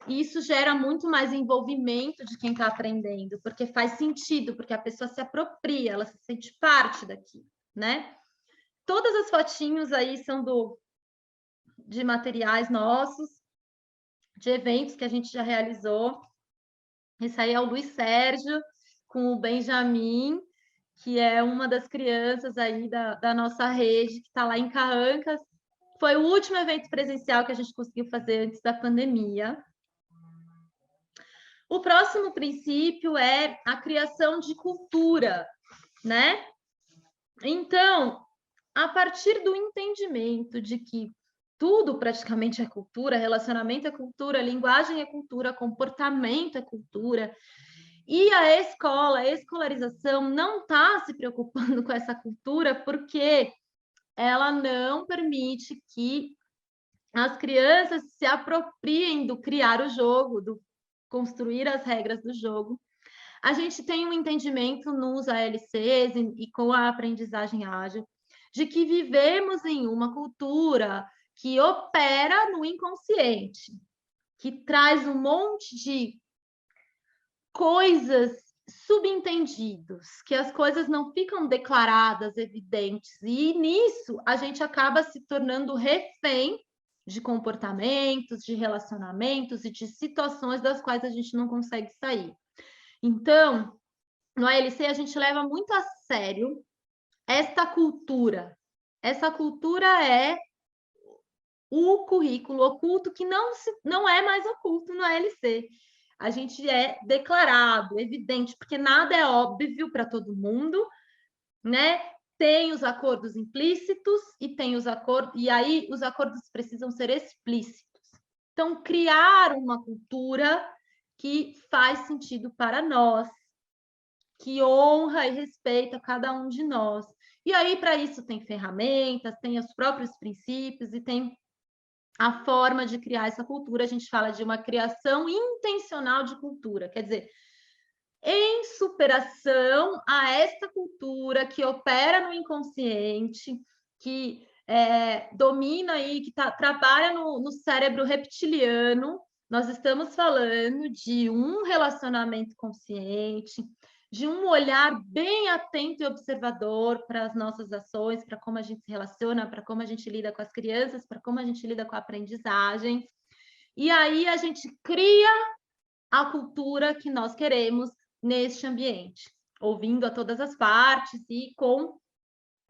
E isso gera muito mais envolvimento de quem está aprendendo, porque faz sentido, porque a pessoa se apropria, ela se sente parte daquilo, né? Todas as fotinhos aí são de materiais nossos, de eventos que a gente já realizou. Esse aí é o Luiz Sérgio com o Benjamin, que é uma das crianças aí da nossa rede, que está lá em Carrancas. Foi o último evento presencial que a gente conseguiu fazer antes da pandemia. O próximo princípio é a criação de cultura, né? Então, a partir do entendimento de que tudo praticamente é cultura, relacionamento é cultura, linguagem é cultura, comportamento é cultura, e a escola, a escolarização não está se preocupando com essa cultura porque ela não permite que as crianças se apropriem do criar o jogo, do construir as regras do jogo. A gente tem um entendimento nos ALCs e com a aprendizagem ágil de que vivemos em uma cultura que opera no inconsciente, que traz um monte de coisas subentendidos, que as coisas não ficam declaradas, evidentes, e nisso a gente acaba se tornando refém de comportamentos, de relacionamentos e de situações das quais a gente não consegue sair. Então, no ALC a gente leva muito a sério esta cultura. Essa cultura é o currículo oculto que não é mais oculto no ALC. A gente é declarado, evidente, porque nada é óbvio para todo mundo, né? Tem os acordos implícitos e tem os acordos, e aí os acordos precisam ser explícitos. Então, criar uma cultura que faz sentido para nós, que honra e respeita cada um de nós. E aí, para isso, tem ferramentas, tem os próprios princípios e tem a forma de criar essa cultura. A gente fala de uma criação intencional de cultura, quer dizer, em superação a esta cultura que opera no inconsciente, que domina aí, que trabalha no cérebro reptiliano. Nós estamos falando de um relacionamento consciente, de um olhar bem atento e observador para as nossas ações, para como a gente se relaciona, para como a gente lida com as crianças, para como a gente lida com a aprendizagem. E aí a gente cria a cultura que nós queremos neste ambiente, ouvindo a todas as partes e com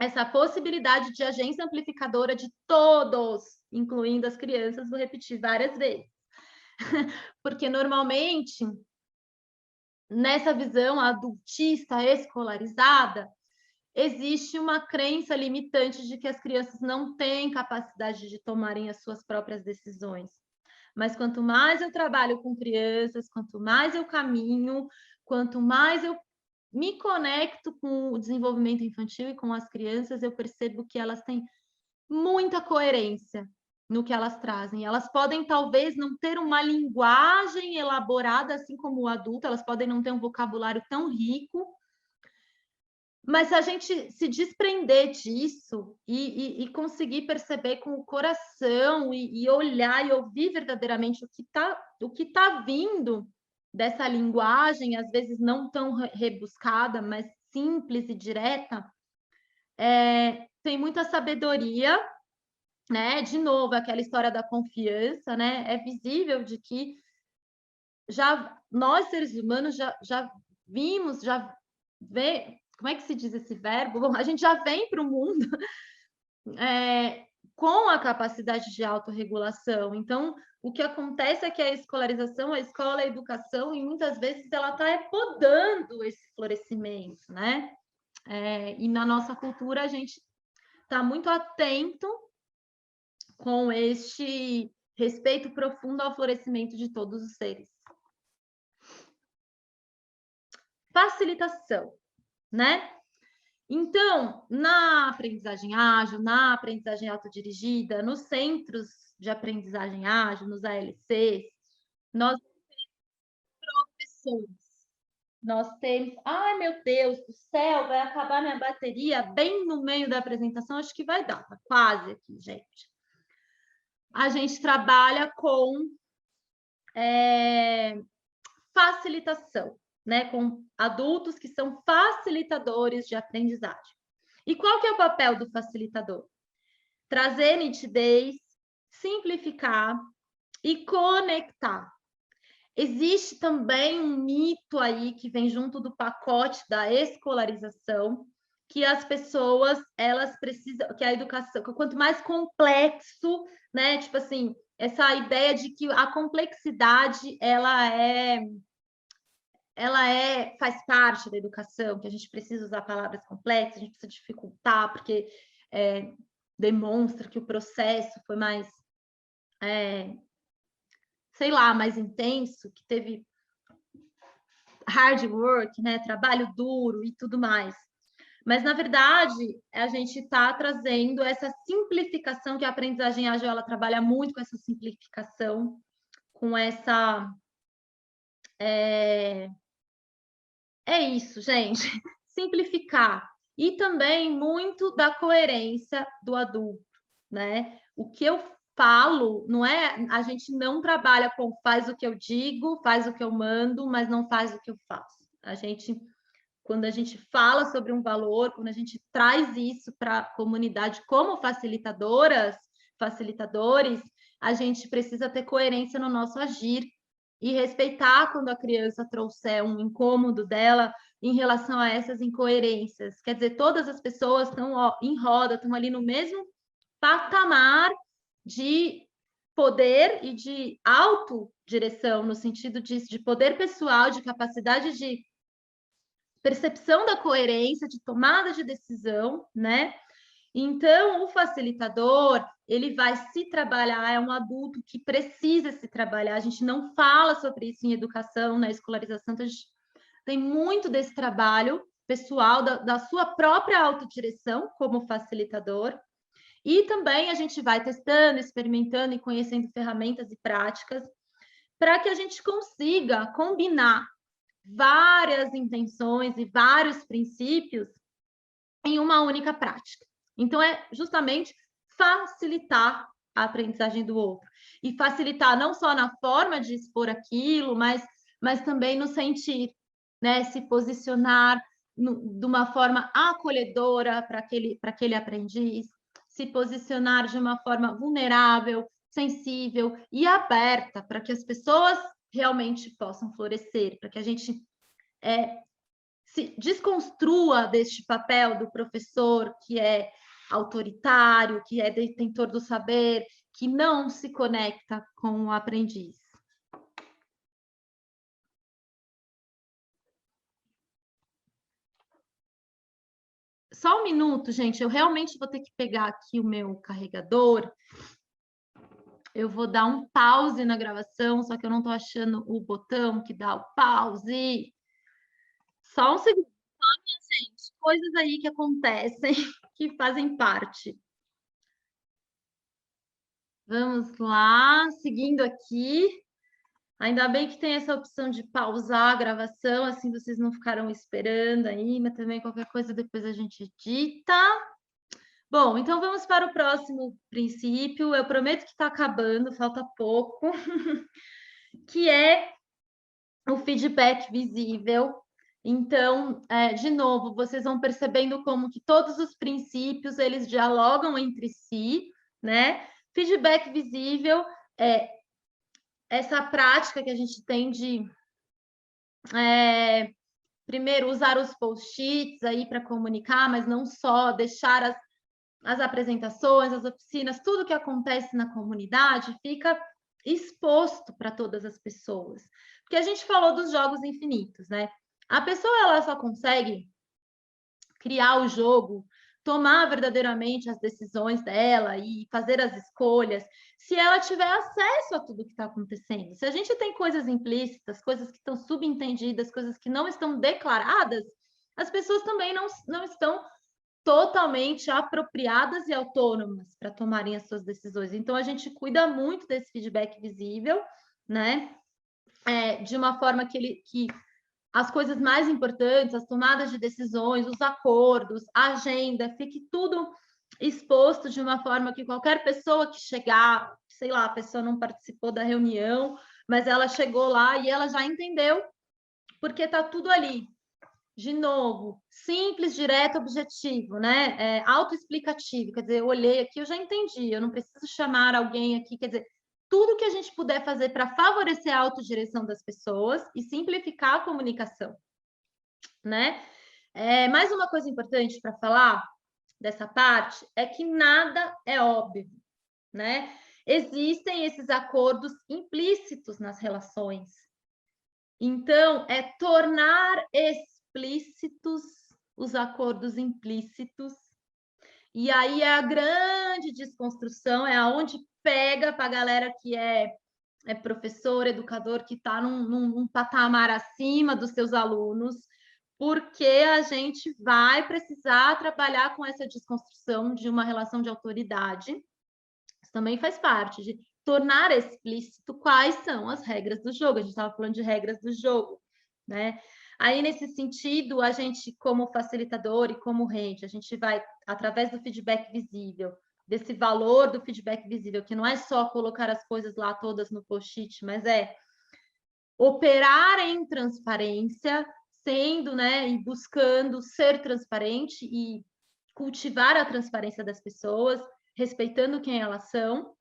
essa possibilidade de agência amplificadora de todos, incluindo as crianças, vou repetir várias vezes. Porque normalmente, nessa visão adultista escolarizada, existe uma crença limitante de que as crianças não têm capacidade de tomarem as suas próprias decisões. Mas quanto mais eu trabalho com crianças, quanto mais eu caminho, quanto mais eu me conecto com o desenvolvimento infantil e com as crianças, eu percebo que elas têm muita coerência no que elas trazem. Elas podem, talvez, não ter uma linguagem elaborada, assim como o adulto, elas podem não ter um vocabulário tão rico, mas se a gente se desprender disso e conseguir perceber com o coração e olhar e ouvir verdadeiramente o que tá vindo dessa linguagem, às vezes não tão rebuscada, mas simples e direta, tem muita sabedoria, né? De novo, aquela história da confiança, né? É visível de que nós, seres humanos, já vimos, já vê, como é que se diz esse verbo? Bom, a gente já vem para o mundo com a capacidade de autorregulação. Então, o que acontece é que a escolarização, a escola, a educação, e muitas vezes ela está podando esse florescimento, né? E na nossa cultura a gente está muito atento com este respeito profundo ao florescimento de todos os seres. Facilitação, né? Então, na aprendizagem ágil, na aprendizagem autodirigida, nos centros de aprendizagem ágil, nos ALCs, nós temos professores. Nós temos... Ai, meu Deus do céu, vai acabar minha bateria bem no meio da apresentação. Acho que vai dar, tá quase aqui, gente. A gente trabalha com facilitação, né? Com adultos que são facilitadores de aprendizagem. E qual que é o papel do facilitador? Trazer nitidez, simplificar e conectar. Existe também um mito aí que vem junto do pacote da escolarização, que as pessoas, elas precisam, que a educação, quanto mais complexo, né? Tipo assim, essa ideia de que a complexidade, faz parte da educação, que a gente precisa usar palavras complexas, a gente precisa dificultar, porque demonstra que o processo foi mais, sei lá, mais intenso, que teve hard work, né, trabalho duro e tudo mais. Mas, na verdade, a gente está trazendo essa simplificação, que a aprendizagem ágil, ela trabalha muito com essa simplificação, com essa... É isso, gente. Simplificar. E também muito da coerência do adulto, né? O que eu falo, não é... A gente não trabalha com faz o que eu digo, faz o que eu mando, mas não faz o que eu faço. Quando a gente fala sobre um valor, quando a gente traz isso para a comunidade como facilitadores, a gente precisa ter coerência no nosso agir e respeitar quando a criança trouxer um incômodo dela em relação a essas incoerências. Quer dizer, todas as pessoas estão em roda, estão ali no mesmo patamar de poder e de autodireção, no sentido de poder pessoal, de capacidade de percepção da coerência, de tomada de decisão, né? Então, o facilitador, ele vai se trabalhar, é um adulto que precisa se trabalhar. A gente não fala sobre isso em educação, na escolarização, então a gente tem muito desse trabalho pessoal, da sua própria autodireção como facilitador. E também a gente vai testando, experimentando e conhecendo ferramentas e práticas para que a gente consiga combinar várias intenções e vários princípios em uma única prática. Então, é justamente facilitar a aprendizagem do outro. E facilitar não só na forma de expor aquilo, mas também no sentir, né? Se posicionar de uma forma acolhedora para aquele aprendiz, se posicionar de uma forma vulnerável, sensível e aberta para que as pessoas realmente possam florescer, para que a gente se desconstrua deste papel do professor que é autoritário, que é detentor do saber, que não se conecta com o aprendiz. Só um minuto, gente, eu realmente vou ter que pegar aqui o meu carregador. Eu vou dar um pause na gravação, só que eu não estou achando o botão que dá o pause. Só um segundo, tá, minha gente? Coisas aí que acontecem, que fazem parte. Vamos lá, seguindo aqui. Ainda bem que tem essa opção de pausar a gravação, assim vocês não ficaram esperando aí, mas também qualquer coisa depois a gente edita. Bom, então vamos para o próximo princípio. Eu prometo que está acabando, falta pouco, que é o feedback visível. Então, de novo, vocês vão percebendo como que todos os princípios, eles dialogam entre si, né? Feedback visível é essa prática que a gente tem de primeiro usar os post-its aí para comunicar, mas não só, deixar as apresentações, as oficinas, tudo que acontece na comunidade fica exposto para todas as pessoas. Porque a gente falou dos jogos infinitos, né? A pessoa ela só consegue criar o jogo, tomar verdadeiramente as decisões dela e fazer as escolhas, se ela tiver acesso a tudo que está acontecendo. Se a gente tem coisas implícitas, coisas que estão subentendidas, coisas que não estão declaradas, as pessoas também não estão totalmente apropriadas e autônomas para tomarem as suas decisões. Então, a gente cuida muito desse feedback visível, né? De uma forma que as coisas mais importantes, as tomadas de decisões, os acordos, a agenda, fique tudo exposto de uma forma que qualquer pessoa que chegar, sei lá, a pessoa não participou da reunião, mas ela chegou lá e ela já entendeu, porque está tudo ali. De novo, simples, direto, objetivo, né? Autoexplicativo, quer dizer, eu olhei aqui, eu já entendi, eu não preciso chamar alguém aqui, quer dizer, tudo que a gente puder fazer para favorecer a autodireção das pessoas e simplificar a comunicação, né? Mais uma coisa importante para falar dessa parte é que nada é óbvio, né? Existem esses acordos implícitos nas relações. Então, é tornar explícitos os acordos implícitos. E aí é a grande desconstrução, é aonde pega para a galera que é professor, educador, que está num patamar acima dos seus alunos, porque a gente vai precisar trabalhar com essa desconstrução de uma relação de autoridade. Isso também faz parte de tornar explícito quais são as regras do jogo. A gente estava falando de regras do jogo, né? Aí, nesse sentido, a gente, como facilitador e como rede, a gente vai, através do feedback visível, desse valor do feedback visível, que não é só colocar as coisas lá todas no post-it, mas é operar em transparência, sendo, né, e buscando ser transparente e cultivar a transparência das pessoas, respeitando quem elas são,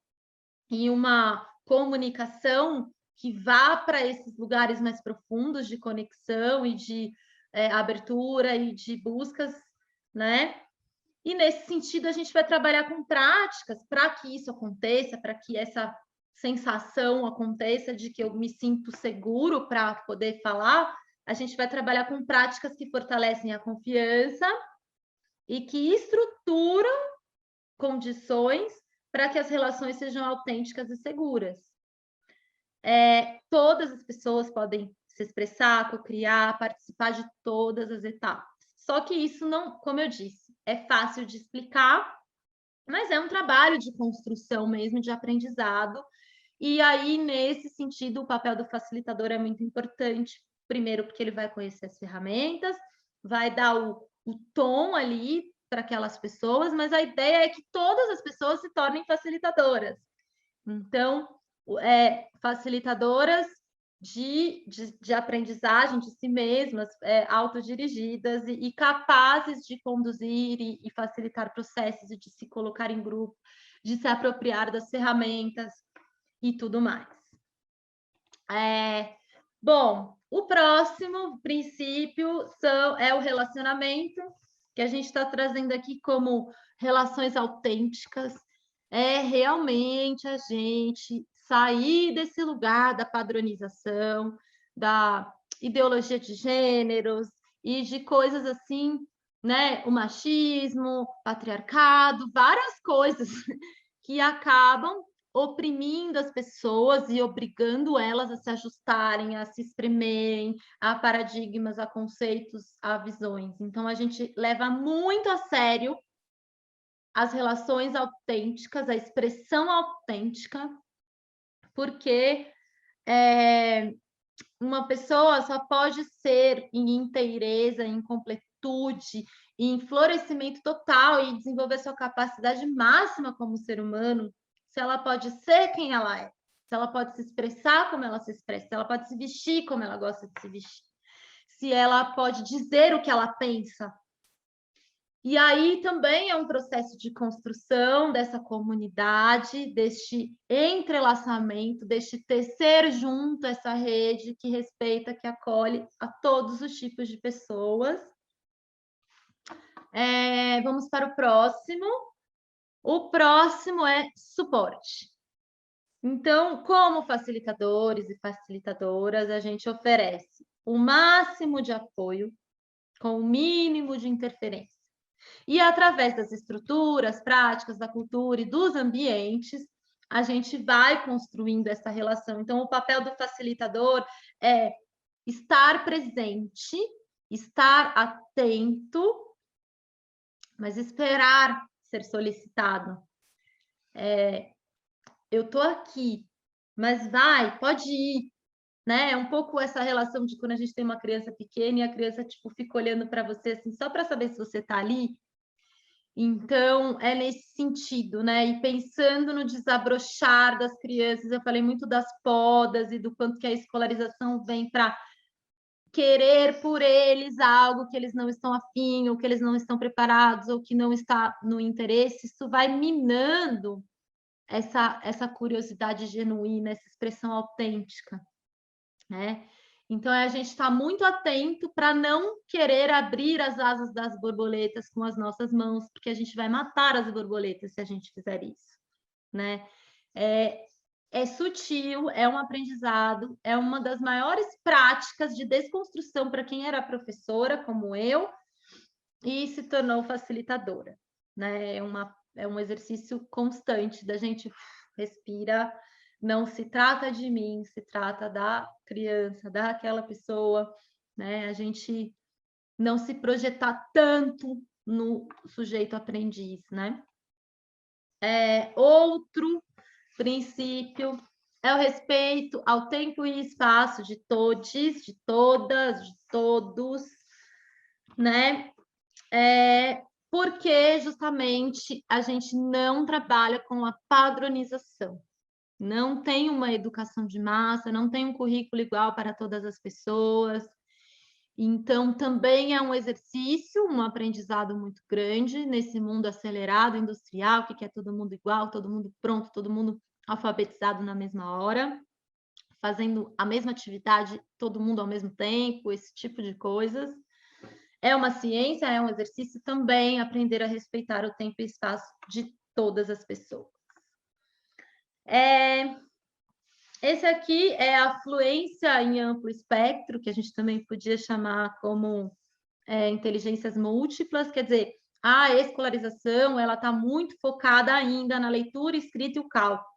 e uma comunicação que vá para esses lugares mais profundos de conexão e de abertura e de buscas, né? E nesse sentido a gente vai trabalhar com práticas para que isso aconteça, para que essa sensação aconteça de que eu me sinto seguro para poder falar, a gente vai trabalhar com práticas que fortalecem a confiança e que estruturam condições para que as relações sejam autênticas e seguras. Todas as pessoas podem se expressar, co-criar, participar de todas as etapas. Só que isso não, como eu disse, é fácil de explicar, mas é um trabalho de construção mesmo, de aprendizado. E aí, nesse sentido, o papel do facilitador é muito importante. Primeiro, porque ele vai conhecer as ferramentas, vai dar o tom ali para aquelas pessoas, mas a ideia é que todas as pessoas se tornem facilitadoras. Então, facilitadoras de aprendizagem de si mesmas, autodirigidas e capazes de conduzir e facilitar processos e de se colocar em grupo, de se apropriar das ferramentas e tudo mais. Bom, o próximo princípio é o relacionamento, que a gente está trazendo aqui como relações autênticas. É realmente a gente sair desse lugar da padronização, da ideologia de gêneros e de coisas assim, né? O machismo, patriarcado, várias coisas que acabam oprimindo as pessoas e obrigando elas a se ajustarem, a se espremerem, a paradigmas, a conceitos, a visões. Então, a gente leva muito a sério as relações autênticas, a expressão autêntica, porque uma pessoa só pode ser em inteireza, em completude, em florescimento total e desenvolver sua capacidade máxima como ser humano, se ela pode ser quem ela é, se ela pode se expressar como ela se expressa, se ela pode se vestir como ela gosta de se vestir, se ela pode dizer o que ela pensa. E aí também é um processo de construção dessa comunidade, deste entrelaçamento, deste tecer junto essa rede que respeita, que acolhe a todos os tipos de pessoas. Vamos para o próximo. O próximo é suporte. Então, como facilitadores e facilitadoras, a gente oferece o máximo de apoio com o mínimo de interferência. E através das estruturas, práticas, da cultura e dos ambientes, a gente vai construindo essa relação. Então, o papel do facilitador é estar presente, estar atento, mas esperar ser solicitado. Eu estou aqui, mas pode ir. Né? É um pouco essa relação de quando a gente tem uma criança pequena e a criança tipo, fica olhando para você assim, só para saber se você está ali. Então, é nesse sentido, né? E pensando no desabrochar das crianças, eu falei muito das podas e do quanto que a escolarização vem para querer por eles algo que eles não estão afim, ou que eles não estão preparados, ou que não está no interesse, isso vai minando essa curiosidade genuína, essa expressão autêntica, né? Então, a gente está muito atento para não querer abrir as asas das borboletas com as nossas mãos, porque a gente vai matar as borboletas se a gente fizer isso, né? É sutil, é um aprendizado, é uma das maiores práticas de desconstrução para quem era professora, como eu, e se tornou facilitadora, né? É um exercício constante da gente respira. Não se trata de mim, se trata da criança, daquela pessoa, né? A gente não se projetar tanto no sujeito aprendiz, né? Outro princípio é o respeito ao tempo e espaço de todos, de todas, de todos, né? Porque justamente a gente não trabalha com a padronização. Não tem uma educação de massa, não tem um currículo igual para todas as pessoas. Então, também é um exercício, um aprendizado muito grande nesse mundo acelerado, industrial, que é todo mundo igual, todo mundo pronto, todo mundo alfabetizado na mesma hora, fazendo a mesma atividade, todo mundo ao mesmo tempo, esse tipo de coisas. É uma ciência, é um exercício também aprender a respeitar o tempo e espaço de todas as pessoas. Esse aqui é a fluência em amplo espectro, que a gente também podia chamar como inteligências múltiplas, quer dizer, a escolarização ela está muito focada ainda na leitura, escrita e o cálculo,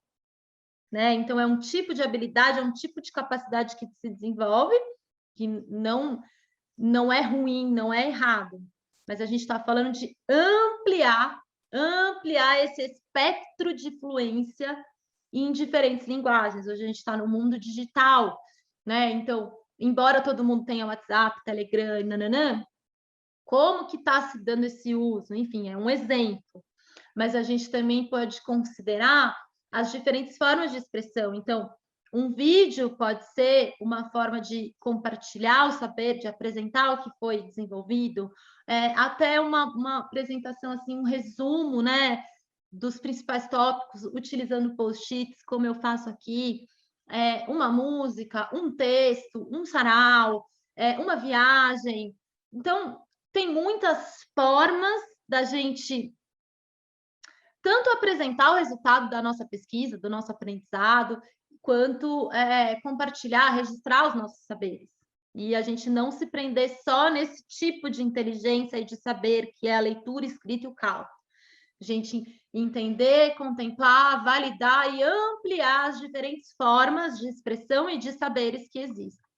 né? Então, é um tipo de habilidade, é um tipo de capacidade que se desenvolve, que não é ruim, não é errado, mas a gente está falando de ampliar esse espectro de fluência em diferentes linguagens. Hoje a gente está no mundo digital, né? Então, embora todo mundo tenha WhatsApp, Telegram, nananã, como que está se dando esse uso? Enfim, é um exemplo. Mas a gente também pode considerar as diferentes formas de expressão. Então, um vídeo pode ser uma forma de compartilhar o saber, de apresentar o que foi desenvolvido, até uma apresentação, assim, um resumo, né, dos principais tópicos, utilizando post-its, como eu faço aqui, uma música, um texto, um sarau, uma viagem. Então, tem muitas formas da gente tanto apresentar o resultado da nossa pesquisa, do nosso aprendizado, quanto compartilhar, registrar os nossos saberes. E a gente não se prender só nesse tipo de inteligência e de saber, que é a leitura, escrita e o cálculo. A gente entender, contemplar, validar e ampliar as diferentes formas de expressão e de saberes que existem.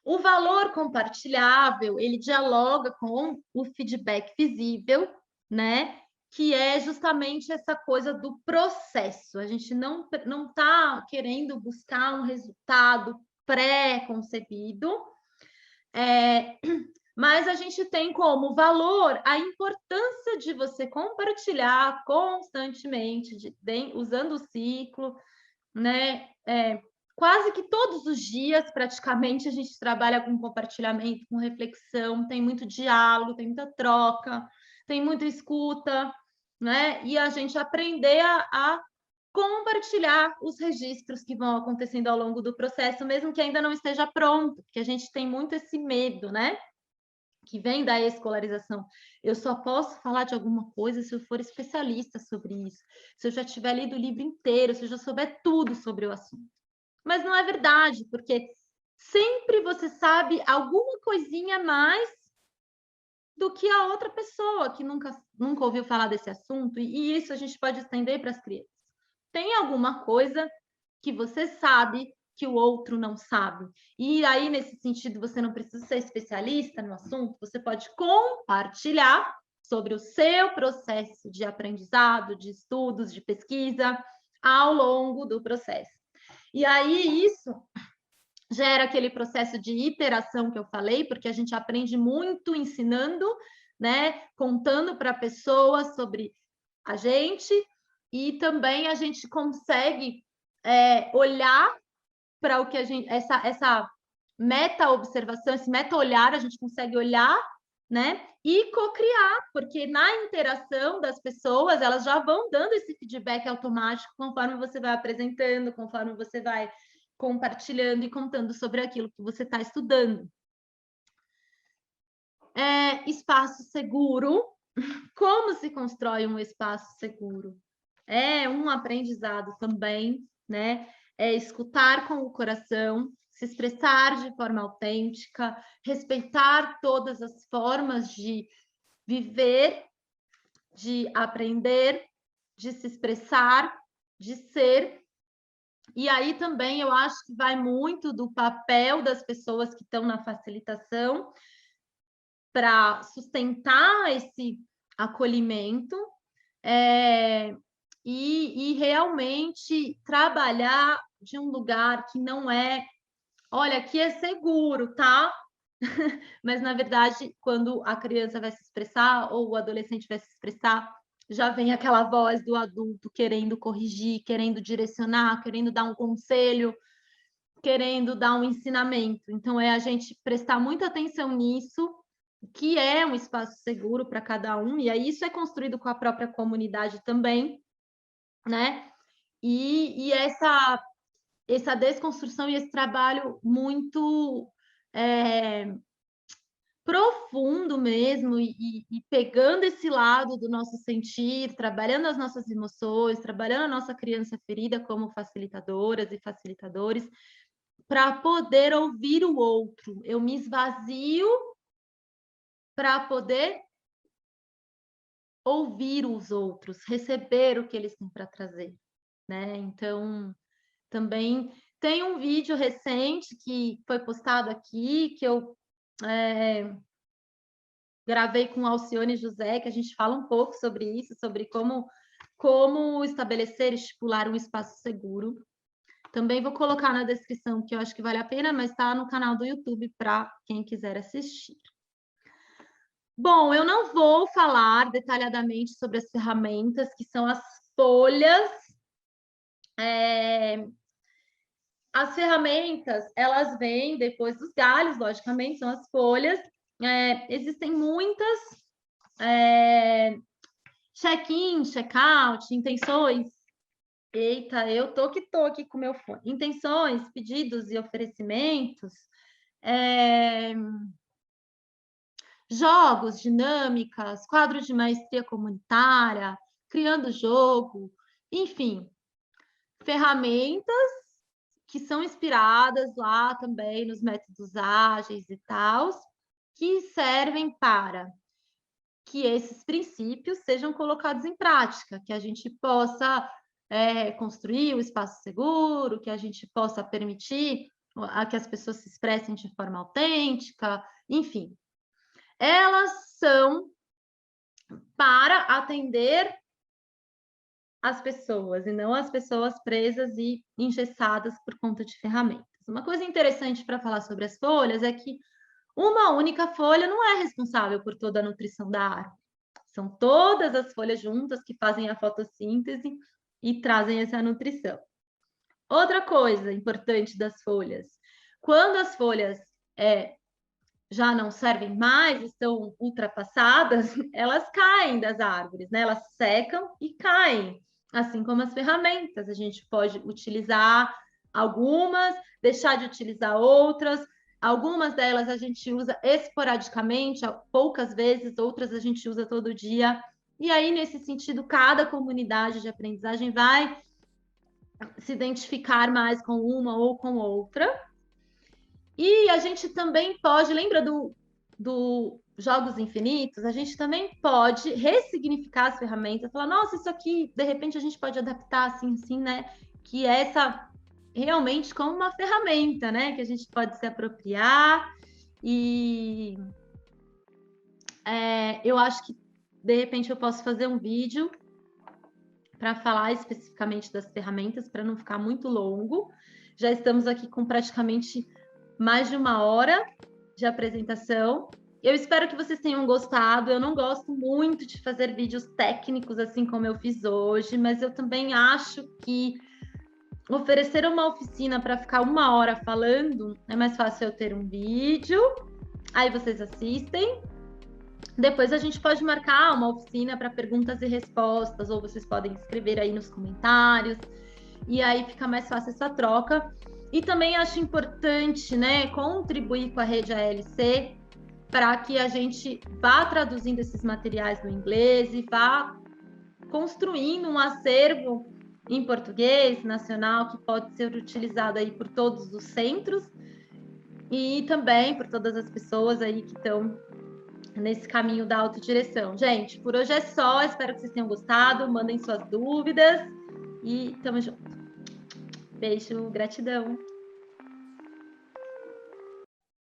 O valor compartilhável, ele dialoga com o feedback visível, né? Que é justamente essa coisa do processo. A gente não está querendo buscar um resultado pré-concebido, mas a gente tem como valor a importância de você compartilhar constantemente, usando o ciclo, né? Quase que todos os dias, praticamente, a gente trabalha com compartilhamento, com reflexão, tem muito diálogo, tem muita troca, tem muita escuta, né? E a gente aprender a compartilhar os registros que vão acontecendo ao longo do processo, mesmo que ainda não esteja pronto, porque a gente tem muito esse medo, né? Que vem da escolarização. Eu só posso falar de alguma coisa se eu for especialista sobre isso, se eu já tiver lido o livro inteiro, se eu já souber tudo sobre o assunto. Mas não é verdade, porque sempre você sabe alguma coisinha a mais do que a outra pessoa que nunca ouviu falar desse assunto, e isso a gente pode estender para as crianças. Tem alguma coisa que você sabe que o outro não sabe. E aí, nesse sentido, você não precisa ser especialista no assunto, você pode compartilhar sobre o seu processo de aprendizado, de estudos, de pesquisa, ao longo do processo. E aí, isso gera aquele processo de iteração que eu falei, porque a gente aprende muito ensinando, né? Contando para a pessoa sobre a gente, e também a gente consegue olhar para o que a gente, essa meta-observação, esse meta-olhar, a gente consegue olhar, né? E co-criar, porque na interação das pessoas, elas já vão dando esse feedback automático conforme você vai apresentando, conforme você vai compartilhando e contando sobre aquilo que você está estudando. Espaço seguro. Como se constrói um espaço seguro? É um aprendizado também, né? É escutar com o coração, se expressar de forma autêntica, respeitar todas as formas de viver, de aprender, de se expressar, de ser. E aí também eu acho que vai muito do papel das pessoas que estão na facilitação para sustentar esse acolhimento, e realmente trabalhar de um lugar que não é, olha, aqui é seguro, tá? Mas, na verdade, quando a criança vai se expressar ou o adolescente vai se expressar, já vem aquela voz do adulto querendo corrigir, querendo direcionar, querendo dar um conselho, querendo dar um ensinamento. Então, é a gente prestar muita atenção nisso, que é um espaço seguro para cada um, e aí isso é construído com a própria comunidade também, né? E essa desconstrução e esse trabalho muito profundo profundo mesmo e pegando esse lado do nosso sentir, trabalhando as nossas emoções, trabalhando a nossa criança ferida como facilitadoras e facilitadores, para poder ouvir o outro. Eu me esvazio para poder ouvir os outros, receber o que eles têm para trazer, né? Então, também tem um vídeo recente que foi postado aqui, que eu gravei com Alcione José, que a gente fala um pouco sobre isso, sobre como estabelecer e estipular um espaço seguro. Também vou colocar na descrição, que eu acho que vale a pena, mas está no canal do YouTube para quem quiser assistir. Bom, eu não vou falar detalhadamente sobre as ferramentas, que são as folhas. As ferramentas, elas vêm depois dos galhos, logicamente, são as folhas. Existem muitas check-in, check-out, intenções. Eita, eu tô aqui com o meu fone. Intenções, pedidos e oferecimentos. Jogos, dinâmicas, quadros de maestria comunitária, criando jogo, enfim, ferramentas que são inspiradas lá também nos métodos ágeis e tal, que servem para que esses princípios sejam colocados em prática, que a gente possa construir o espaço seguro, que a gente possa permitir que as pessoas se expressem de forma autêntica, enfim. Elas são para atender as pessoas, e não as pessoas presas e engessadas por conta de ferramentas. Uma coisa interessante para falar sobre as folhas é que uma única folha não é responsável por toda a nutrição da árvore. São todas as folhas juntas que fazem a fotossíntese e trazem essa nutrição. Outra coisa importante das folhas, quando as folhas já não servem mais, estão ultrapassadas, elas caem das árvores, né? Elas secam e caem, assim como as ferramentas. A gente pode utilizar algumas, deixar de utilizar outras. Algumas delas a gente usa esporadicamente, poucas vezes, outras a gente usa todo dia. E aí, nesse sentido, cada comunidade de aprendizagem vai se identificar mais com uma ou com outra. E a gente também pode, lembra do Jogos Infinitos? A gente também pode ressignificar as ferramentas, falar, nossa, isso aqui, de repente, a gente pode adaptar assim, né? Que essa realmente como uma ferramenta, né? Que a gente pode se apropriar. E eu acho que, de repente, eu posso fazer um vídeo para falar especificamente das ferramentas, para não ficar muito longo. Já estamos aqui com praticamente mais de 1 hora de apresentação. Eu espero que vocês tenham gostado. Eu não gosto muito de fazer vídeos técnicos assim como eu fiz hoje, mas eu também acho que oferecer uma oficina para ficar 1 hora falando é mais fácil eu ter um vídeo, aí vocês assistem. Depois a gente pode marcar uma oficina para perguntas e respostas, ou vocês podem escrever aí nos comentários, e aí fica mais fácil essa troca. E também acho importante, né, contribuir com a rede ALC para que a gente vá traduzindo esses materiais no inglês e vá construindo um acervo em português nacional que pode ser utilizado aí por todos os centros e também por todas as pessoas aí que estão nesse caminho da autodireção. Gente, por hoje é só. Espero que vocês tenham gostado. Mandem suas dúvidas e tamo junto. Beijo, gratidão.